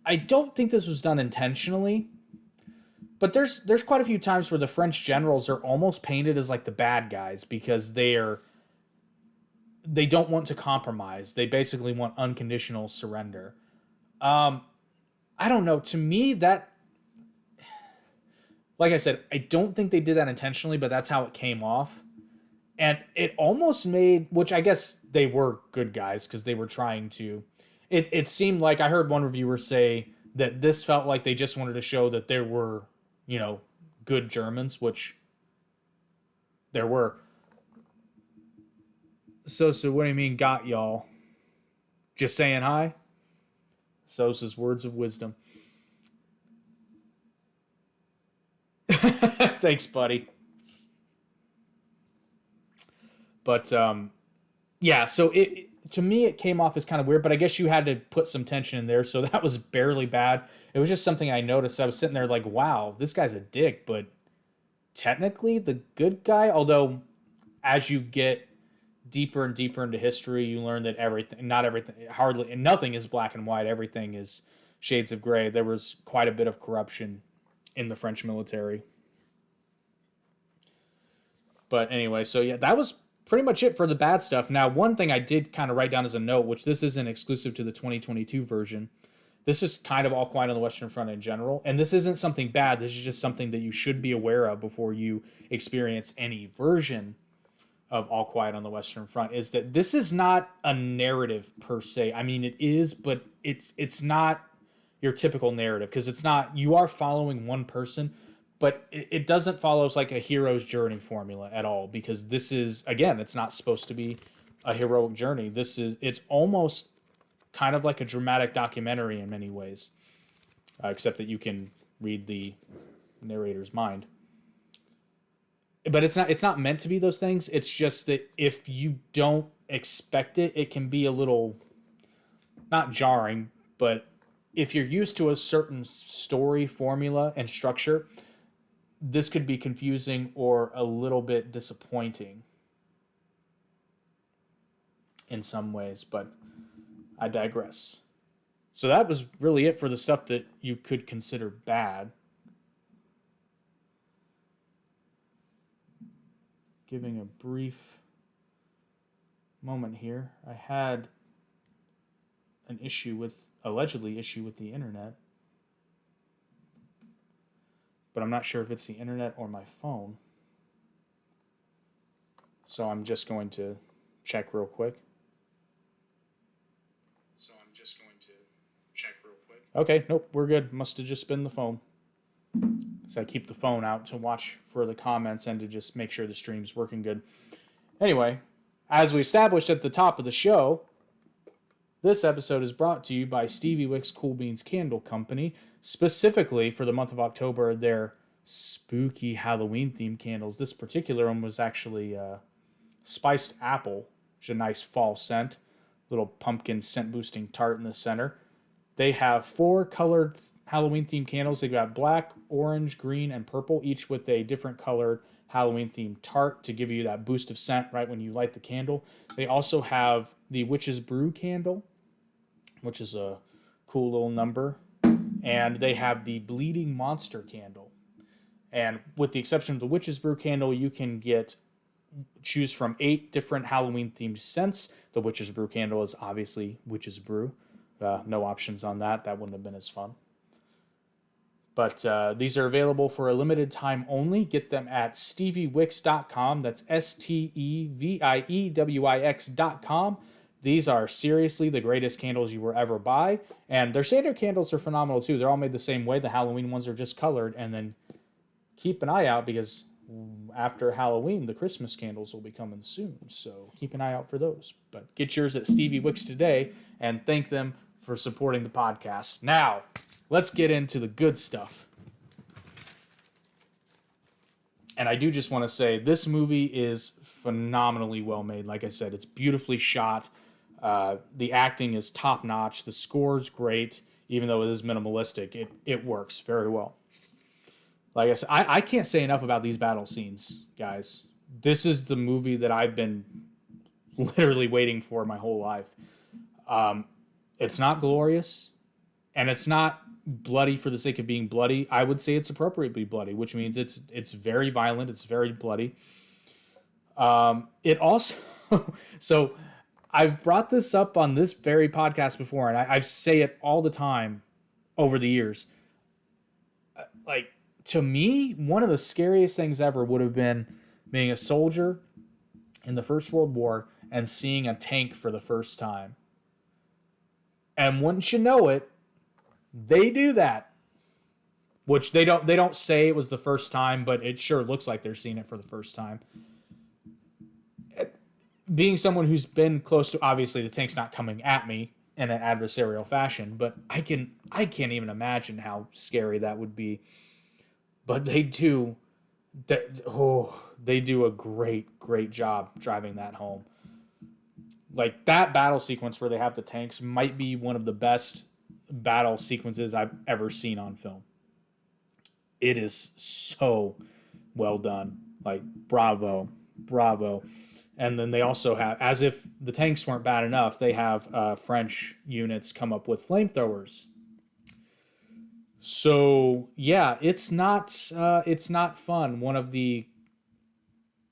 I don't think this was done intentionally, But there's quite a few times where the French generals are almost painted as like the bad guys because they don't want to compromise. They basically want unconditional surrender. I don't know. To me, that, like I said, I don't think they did that intentionally, but that's how it came off. And it almost made, which I guess they were good guys because they were trying to. It seemed like I heard one reviewer say that this felt like they just wanted to show that there were, good Germans, which there were. So what do you mean, got y'all? Just saying hi? Sosa's words of wisdom. Thanks, buddy. But yeah, so it to me it came off as kind of weird, but I guess you had to put some tension in there, so that was barely bad. It was just something I noticed. I was sitting there like, wow, this guy's a dick, but technically the good guy. Although, as you get deeper and deeper into history, you learn that not everything, hardly, nothing is black and white. Everything is shades of gray. There was quite a bit of corruption in the French military. But anyway, so yeah, that was pretty much it for the bad stuff. Now, one thing I did kind of write down as a note, which this isn't exclusive to the 2022 version. This is kind of All Quiet on the Western Front in general. And this isn't something bad. This is just something that you should be aware of before you experience any version of All Quiet on the Western Front, is that this is not a narrative per se. I mean, it is, but it's not your typical narrative, because it's not, you are following one person, but it doesn't follow like a hero's journey formula at all, because this is, again, it's not supposed to be a heroic journey. It's almost kind of like a dramatic documentary in many ways, except that you can read the narrator's mind. But it's not meant to be those things. It's just that if you don't expect it, it can be a little, not jarring, but if you're used to a certain story formula and structure, this could be confusing or a little bit disappointing in some ways, but I digress. So that was really it for the stuff that you could consider bad. Giving a brief moment here. I had an allegedly issue with the internet, but I'm not sure if it's the internet or my phone. So I'm just going to check real quick. Okay, nope, we're good. Must have just been the phone. So I keep the phone out to watch for the comments and to just make sure the stream's working good. Anyway, as we established at the top of the show, this episode is brought to you by Stevie Wicks Cool Beans Candle Company, specifically for the month of October, their spooky Halloween-themed candles. This particular one was actually spiced apple, which is a nice fall scent. Little pumpkin scent-boosting tart in the center. They have 4 colored Halloween-themed candles. They've got black, orange, green, and purple, each with a different colored Halloween-themed tart to give you that boost of scent right when you light the candle. They also have the Witch's Brew candle, which is a cool little number. And they have the Bleeding Monster candle. And with the exception of the Witch's Brew candle, you can choose from 8 different Halloween-themed scents. The Witch's Brew candle is obviously Witch's Brew. No options on that. That wouldn't have been as fun. But these are available for a limited time only. Get them at steviewicks.com. That's STEVIEWIX.com. These are seriously the greatest candles you will ever buy. And their standard candles are phenomenal too. They're all made the same way. The Halloween ones are just colored. And then keep an eye out, because after Halloween, the Christmas candles will be coming soon. So keep an eye out for those. But get yours at Stevie Wicks today and thank them for supporting the podcast. Now, let's get into the good stuff. And I do just want to say, this movie is phenomenally well made. Like I said, it's beautifully shot. The acting is top notch. The score's great, even though it is minimalistic. It works very well. Like I said, I can't say enough about these battle scenes, guys. This is the movie that I've been literally waiting for my whole life. It's not glorious, and it's not bloody for the sake of being bloody. I would say it's appropriately bloody, which means it's very violent, it's very bloody. It also so I've brought this up on this very podcast before, and I say it all the time over the years. Like, to me, one of the scariest things ever would have been being a soldier in the First World War and seeing a tank for the first time. And wouldn't you know it, they do that. Which they don't say it was the first time, but it sure looks like they're seeing it for the first time. Being someone who's been close to, obviously the tank's not coming at me in an adversarial fashion, but I can't even imagine how scary that would be. But they do a great job driving that home. Like, that battle sequence where they have the tanks might be one of the best battle sequences I've ever seen on film. It is so well done. Like, bravo. And then they also have, as if the tanks weren't bad enough, they have French units come up with flamethrowers. So yeah, it's not fun. One of the,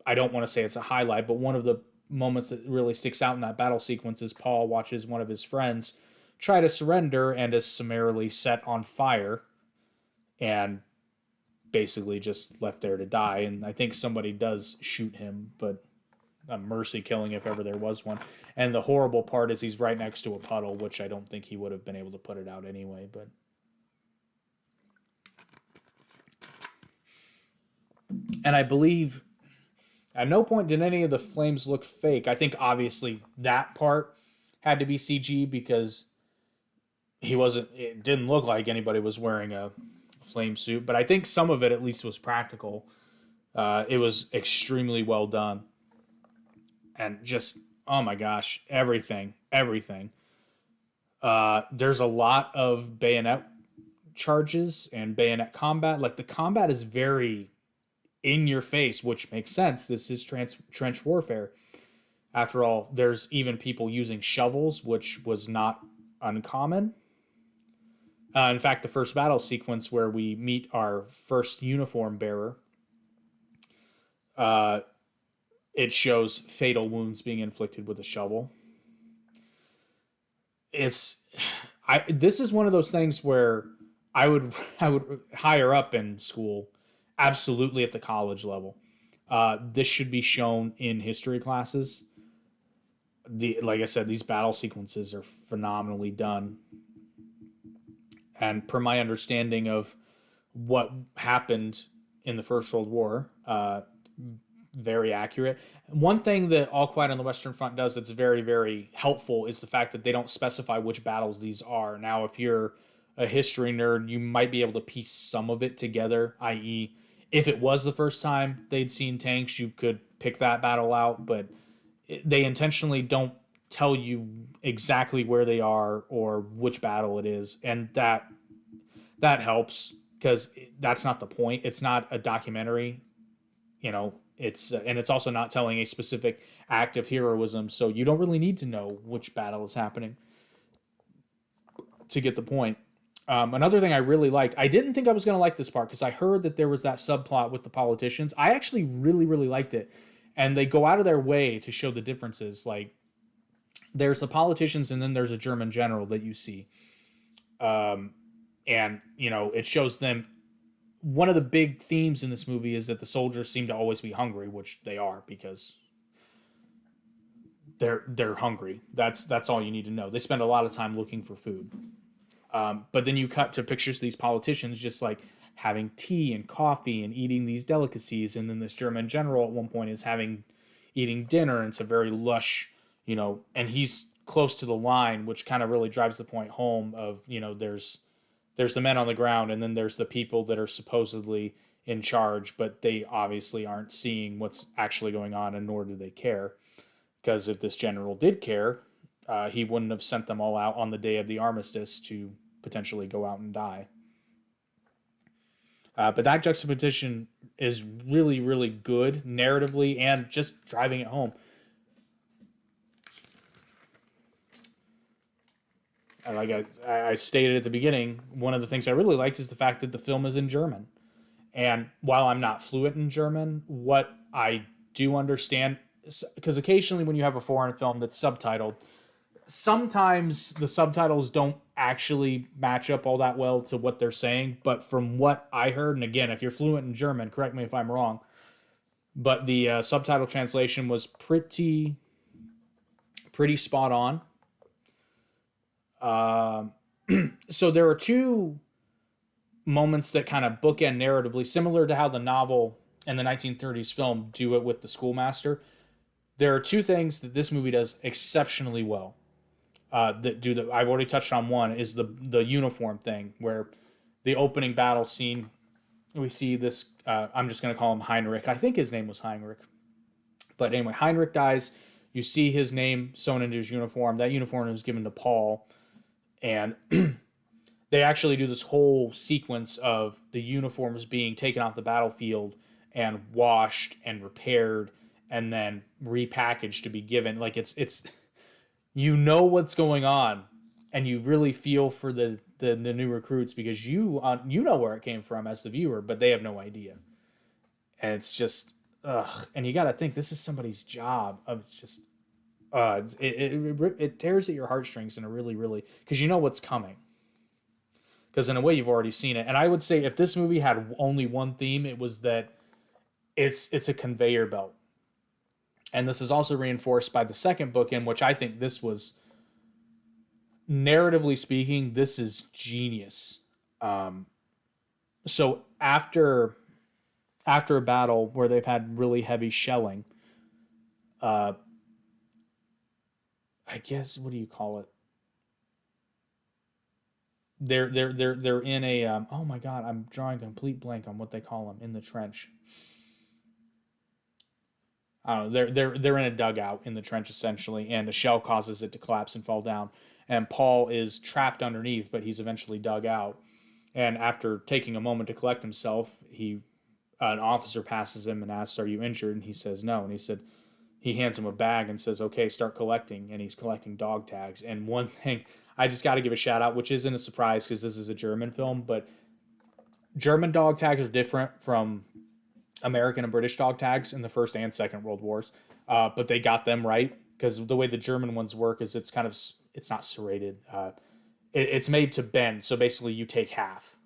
I don't want to say it's a highlight, but one of the moments that really sticks out in that battle sequence is Paul watches one of his friends try to surrender and is summarily set on fire and basically just left there to die. And I think somebody does shoot him, but a mercy killing if ever there was one. And the horrible part is he's right next to a puddle, which I don't think he would have been able to put it out anyway. But and I believe at no point did any of the flames look fake. I think obviously that part had to be CG because it didn't look like anybody was wearing a flame suit, but I think some of it at least was practical. It was extremely well done. And just, oh my gosh, everything. There's a lot of bayonet charges and bayonet combat. Like, the combat is very in your face, which makes sense. This is trench warfare. After all, there's even people using shovels, which was not uncommon. In fact, the first battle sequence where we meet our first uniform bearer, it shows fatal wounds being inflicted with a shovel. This is one of those things where I would higher up in school, absolutely at the college level. This should be shown in history classes. Like I said, these battle sequences are phenomenally done. And per my understanding of what happened in the First World War, very accurate. One thing that All Quiet on the Western Front does that's very, very helpful is the fact that they don't specify which battles these are. Now, if you're a history nerd, you might be able to piece some of it together, i.e., if it was the first time they'd seen tanks, you could pick that battle out, but they intentionally don't tell you exactly where they are or which battle it is, and that helps because that's not the point. It's not a documentary, and it's also not telling a specific act of heroism, so you don't really need to know which battle is happening to get the point. Another thing I really liked, I didn't think I was going to like this part because I heard that there was that subplot with the politicians. I actually really, really liked it. And they go out of their way to show the differences. Like, there's the politicians and then there's a German general that you see. And, it shows them. One of the big themes in this movie is that the soldiers seem to always be hungry, which they are because they're hungry. That's all you need to know. They spend a lot of time looking for food. But then you cut to pictures of these politicians just like having tea and coffee and eating these delicacies. And then this German general at one point is eating dinner, and it's a very lush, and he's close to the line, which kind of really drives the point home of, there's the men on the ground and then there's the people that are supposedly in charge, but they obviously aren't seeing what's actually going on, and nor do they care. Because if this general did care, he wouldn't have sent them all out on the day of the armistice to potentially go out and die. But that juxtaposition is really, really good narratively and just driving it home. like I stated at the beginning, one of the things I really liked is the fact that the film is in German. And while I'm not fluent in German, what I do understand, because occasionally when you have a foreign film that's subtitled, sometimes the subtitles don't actually match up all that well to what they're saying. But from what I heard, and again, if you're fluent in German, correct me if I'm wrong, but the subtitle translation was pretty spot on. So there are two moments that kind of bookend narratively, similar to how the novel and the 1930s film do it with the schoolmaster. There are two things that this movie does exceptionally well. I've already touched on. One is the uniform thing, where the opening battle scene, we see this. I'm just going to call him Heinrich. I think his name was Heinrich, but anyway, Heinrich dies. You see his name sewn into his uniform. That uniform was given to Paul, and they actually do this whole sequence of the uniforms being taken off the battlefield and washed and repaired and then repackaged to be given. Like it's you know what's going on, and you really feel for the new recruits, because you know where it came from as the viewer, but they have no idea. And it's just and you got to think this is somebody's job. It's just it tears at your heartstrings in a really, because you know what's coming. Because in a way you've already seen it. And I would say if this movie had only one theme, it was that it's a conveyor belt. And this is also reinforced by the second book, in which I think this was, narratively speaking, this is genius. So after a battle where they've had really heavy shelling, I guess, what do you call it? They're in a oh my god, I'm drawing a complete blank on what they call them in the trench. I don't know. They're in a dugout in the trench essentially, and a shell causes it to collapse and fall down. And Paul is trapped underneath, but he's eventually dug out. And after taking a moment to collect himself, an officer passes him and asks, "Are you injured?" And he says no. And he hands him a bag and says, "Okay, start collecting." And he's collecting dog tags. And one thing I just got to give a shout out, which isn't a surprise because this is a German film, but German dog tags are different from American and British dog tags in the First and Second World Wars. But they got them right, because the way the German ones work is it's not serrated. It's made to bend. So basically you take half.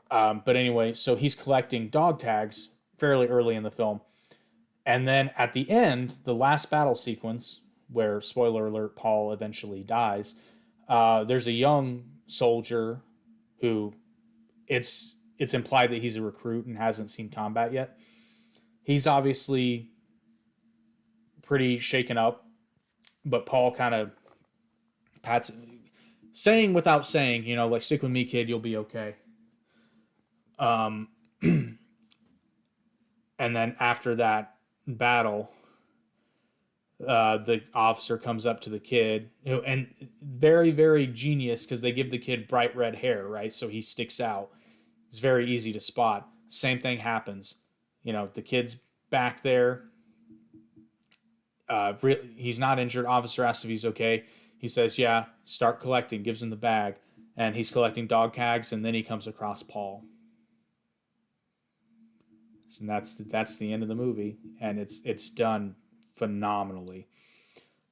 But anyway, so he's collecting dog tags fairly early in the film. And then at the end, the last battle sequence, where, spoiler alert, Paul eventually dies, there's a young soldier who it's implied that he's a recruit and hasn't seen combat yet. He's obviously pretty shaken up, but Paul kind of pats, saying without saying, like, "Stick with me, kid, you'll be okay." And then after that battle, the officer comes up to the kid, and very, very genius, because they give the kid bright red hair, right? So he sticks out. It's very easy to spot. Same thing happens. The kid's back there. He's not injured. Officer asks if he's okay. He says, "Yeah, start collecting," gives him the bag, and he's collecting dog tags, and then he comes across Paul. And that's the end of the movie, and it's done phenomenally.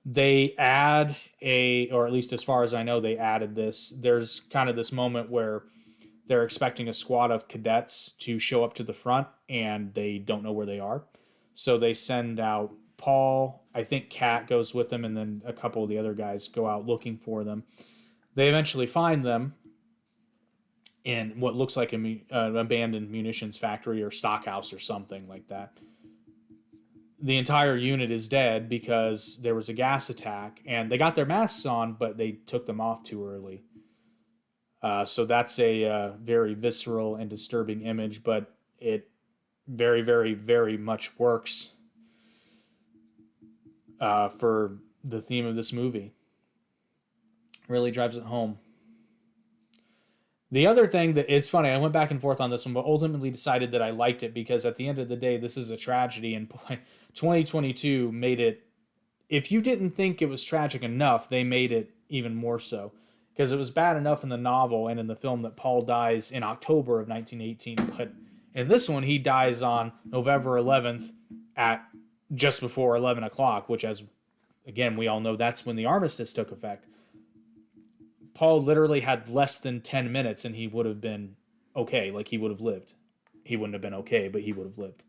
They add or at least as far as I know, they added this. There's kind of this moment where they're expecting a squad of cadets to show up to the front, and they don't know where they are. So they send out Paul. I think Kat goes with them, and then a couple of the other guys go out looking for them. They eventually find them in what looks like an abandoned munitions factory or stockhouse or something like that. The entire unit is dead because there was a gas attack, and they got their masks on, but they took them off too early. So that's a very visceral and disturbing image, but it very, very, very much works for the theme of this movie. Really drives it home. The other thing that, it's funny, I went back and forth on this one, but ultimately decided that I liked it because at the end of the day, this is a tragedy, and 2022 made it if you didn't think it was tragic enough, they made it even more so. Because it was bad enough in the novel and in the film that Paul dies in October of 1918, but in this one, he dies on November 11th at just before 11 o'clock, which, as again, we all know that's when the armistice took effect. Paul literally had less than 10 minutes and he would have been okay. Like, he would have lived. He wouldn't have been okay, but he would have lived.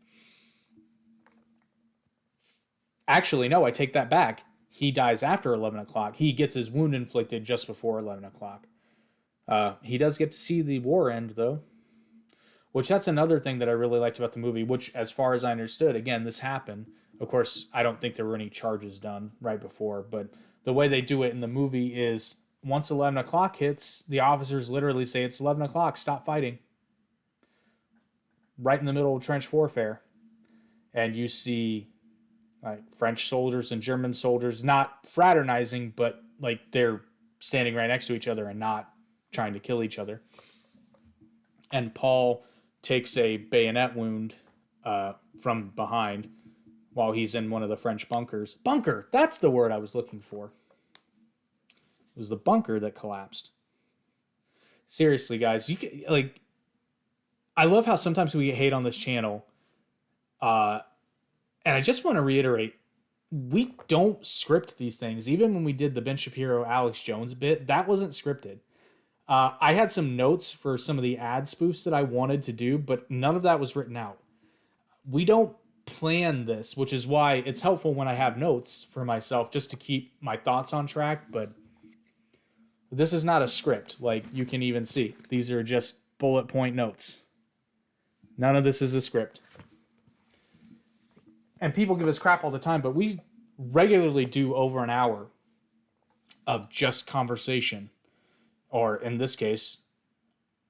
Actually, no, I take that back. He dies after 11 o'clock. He gets his wound inflicted just before 11 o'clock. He does get to see the war end, though. Which, that's another thing that I really liked about the movie, which, as far as I understood, again, this happened. Of course, I don't think there were any charges done right before, but the way they do it in the movie is once 11 o'clock hits, the officers literally say, it's 11 o'clock, stop fighting. Right in the middle of trench warfare. And you see like French soldiers and German soldiers not fraternizing, but like they're standing right next to each other and not trying to kill each other. And Paul takes a bayonet wound from behind while he's in one of the French bunkers. Bunker! That's the word I was looking for. It was the bunker that collapsed. Seriously, guys, you can, like, I love how sometimes we hate on this channel. And I just want to reiterate, we don't script these things. Even when we did the Ben Shapiro, Alex Jones bit, that wasn't scripted. I had some notes for some of the ad spoofs that I wanted to do, but none of that was written out. We don't plan this, which is why it's helpful when I have notes for myself just to keep my thoughts on track, but this is not a script, like you can even see. These are just bullet point notes. None of this is a script. And people give us crap all the time, but we regularly do over an hour of just conversation. Or in this case,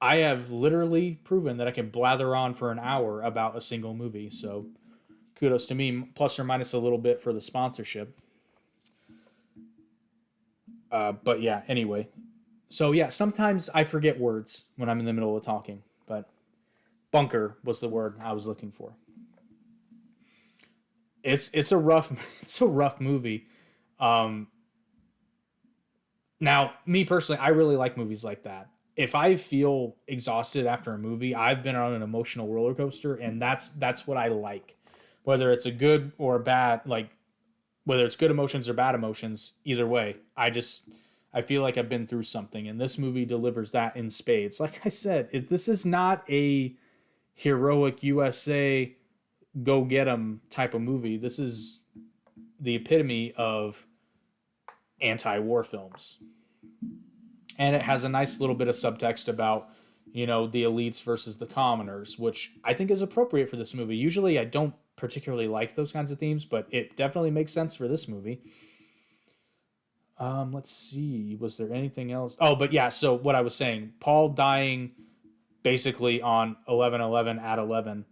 I have literally proven that I can blather on for an hour about a single movie. So kudos to me, plus or minus a little bit for the sponsorship. But yeah, anyway. So yeah, sometimes I forget words when I'm in the middle of talking. But bunker was the word I was looking for. It's a rough movie. Now, me personally, I really like movies like that. If I feel exhausted after a movie, I've been on an emotional roller coaster, and that's what I like. Whether it's a good or bad, like whether it's good emotions or bad emotions, either way, I feel like I've been through something, and this movie delivers that in spades. Like I said, this is not a heroic USA go get 'em type of movie. This is the epitome of anti-war films. And it has a nice little bit of subtext about, the elites versus the commoners, which I think is appropriate for this movie. Usually I don't particularly like those kinds of themes, but it definitely makes sense for this movie. Let's see. Was there anything else? Oh, but yeah, so what I was saying, Paul dying basically on 11/11 at 11.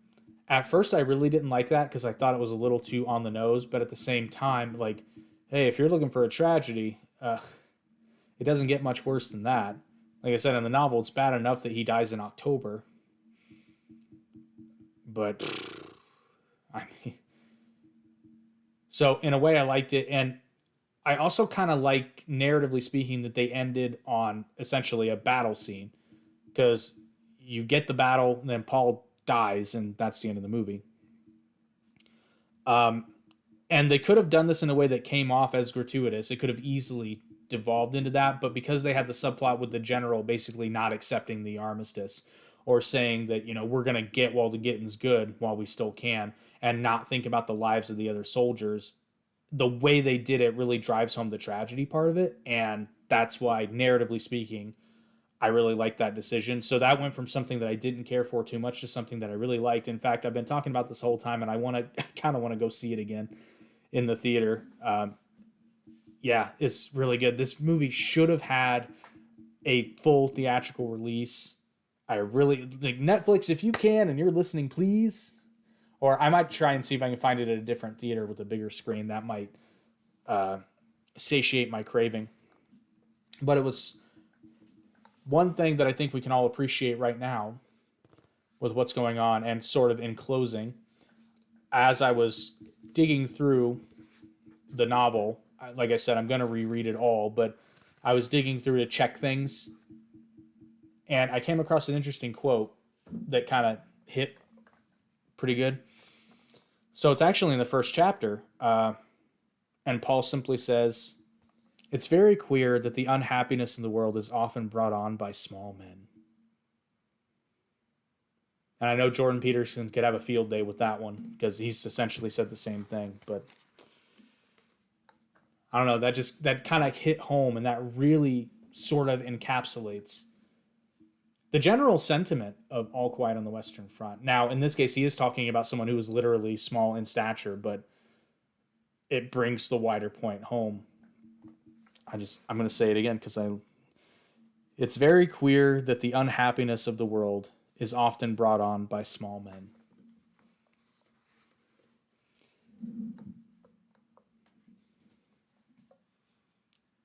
At first, I really didn't like that because I thought it was a little too on the nose. But at the same time, like, hey, if you're looking for a tragedy, it doesn't get much worse than that. Like I said, in the novel, it's bad enough that he dies in October. But, I mean... So, in a way, I liked it. And I also kind of like, narratively speaking, that they ended on essentially a battle scene. Because you get the battle, and then Paul dies, and that's the end of the movie. And they could have done this in a way that came off as gratuitous. It could have easily devolved into that, but because they had the subplot with the general basically not accepting the armistice or saying that, we're going to get while the getting's good while we still can and not think about the lives of the other soldiers, the way they did it really drives home the tragedy part of it, and that's why, narratively speaking, I really liked that decision. So that went from something that I didn't care for too much to something that I really liked. In fact, I've been talking about this whole time, and I kind of want to go see it again in the theater. Yeah, it's really good. This movie should have had a full theatrical release. I really like Netflix, if you can, and you're listening, please. Or I might try and see if I can find it at a different theater with a bigger screen. That might satiate my craving. But it was one thing that I think we can all appreciate right now with what's going on, and sort of in closing, as I was digging through the novel. Like I said, I'm going to reread it all, but I was digging through to check things, and I came across an interesting quote that kind of hit pretty good. So it's actually in the first chapter, and Paul simply says, "It's very queer that the unhappiness in the world is often brought on by small men." And I know Jordan Peterson could have a field day with that one because he's essentially said the same thing. But I don't know, that kind of hit home, and that really sort of encapsulates the general sentiment of All Quiet on the Western Front. Now, in this case, he is talking about someone who is literally small in stature, but it brings the wider point home. I'm going to say it again because it's very queer that the unhappiness of the world is often brought on by small men.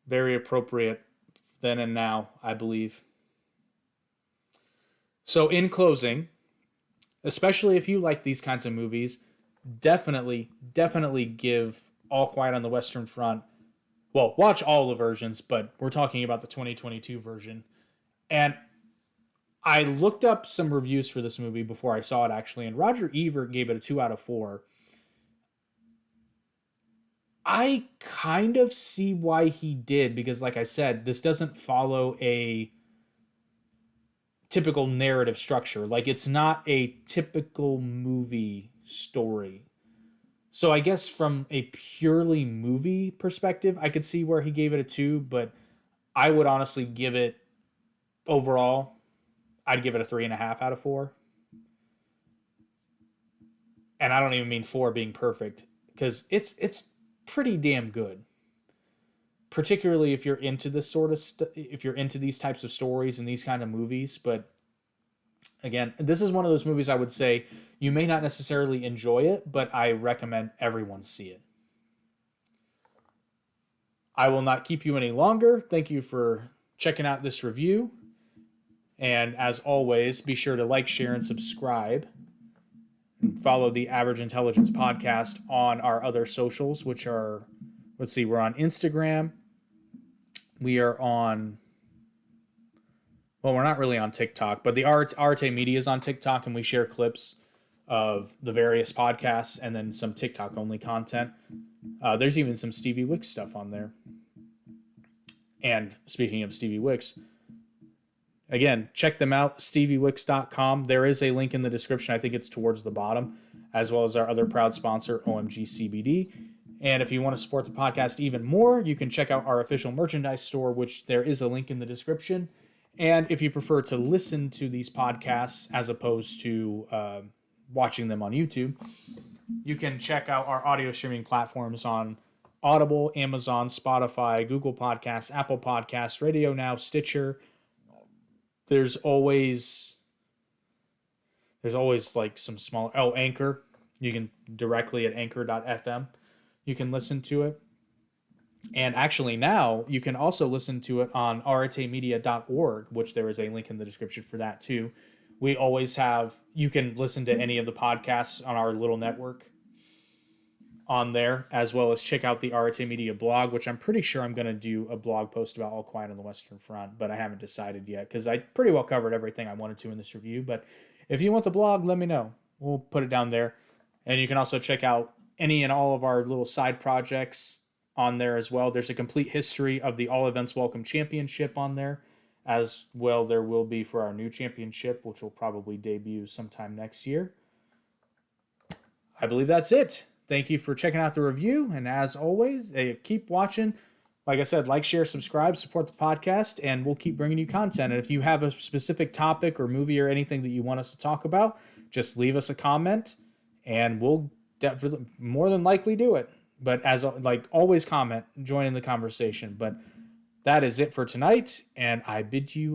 Very appropriate then and now, I believe. So in closing, especially if you like these kinds of movies, definitely give All Quiet on the Western Front. Well, watch all the versions, but we're talking about the 2022 version. And I looked up some reviews for this movie before I saw it, actually, and Roger Ebert gave it a 2 out of 4. I kind of see why he did, because like I said, this doesn't follow a typical narrative structure. Like, it's not a typical movie story. So I guess from a purely movie perspective, I could see where he gave it a 2, but I would honestly give it, overall, I'd give it a 3.5 out of 4. And I don't even mean 4 being perfect, because it's pretty damn good. Particularly if you're into this sort of if you're into these types of stories and these kind of movies. But again, this is one of those movies I would say you may not necessarily enjoy it, but I recommend everyone see it. I will not keep you any longer. Thank you for checking out this review. And as always, be sure to like, share, and subscribe. And follow the Average Intelligence Podcast on our other socials, which are, let's see, we're on Instagram. We are on, well, we're not really on TikTok, but the Arte Media is on TikTok, and we share clips of the various podcasts and then some TikTok-only content. There's even some Stevie Wicks stuff on there. And speaking of Stevie Wicks, again, check them out, steviewicks.com. There is a link in the description. I think it's towards the bottom, as well as our other proud sponsor, OMG CBD. And if you want to support the podcast even more, you can check out our official merchandise store, which there is a link in the description. And if you prefer to listen to these podcasts as opposed to watching them on YouTube, you can check out our audio streaming platforms on Audible, Amazon, Spotify, Google Podcasts, Apple Podcasts, Radio Now, Stitcher. There's always like some small, Anchor. You can directly at anchor.fm. You can listen to it. And actually now you can also listen to it on artemedia.org, which there is a link in the description for that too. We always have, you can listen to any of the podcasts on our little network on there, as well as check out the Arte Media blog, which I'm pretty sure I'm going to do a blog post about All Quiet on the Western Front, but I haven't decided yet because I pretty well covered everything I wanted to in this review. But if you want the blog, let me know. We'll put it down there. And you can also check out any and all of our little side projects on there as well. There's a complete history of the All Events Welcome Championship on there, as well there will be for our new championship, which will probably debut sometime next year. I believe that's it. Thank you for checking out the review, and as always, keep watching. Like I said, like, share, subscribe, support the podcast, and we'll keep bringing you content. And if you have a specific topic or movie or anything that you want us to talk about, just leave us a comment, and we'll more than likely do it. But as like always, comment, join in the conversation. But that is it for tonight, and I bid you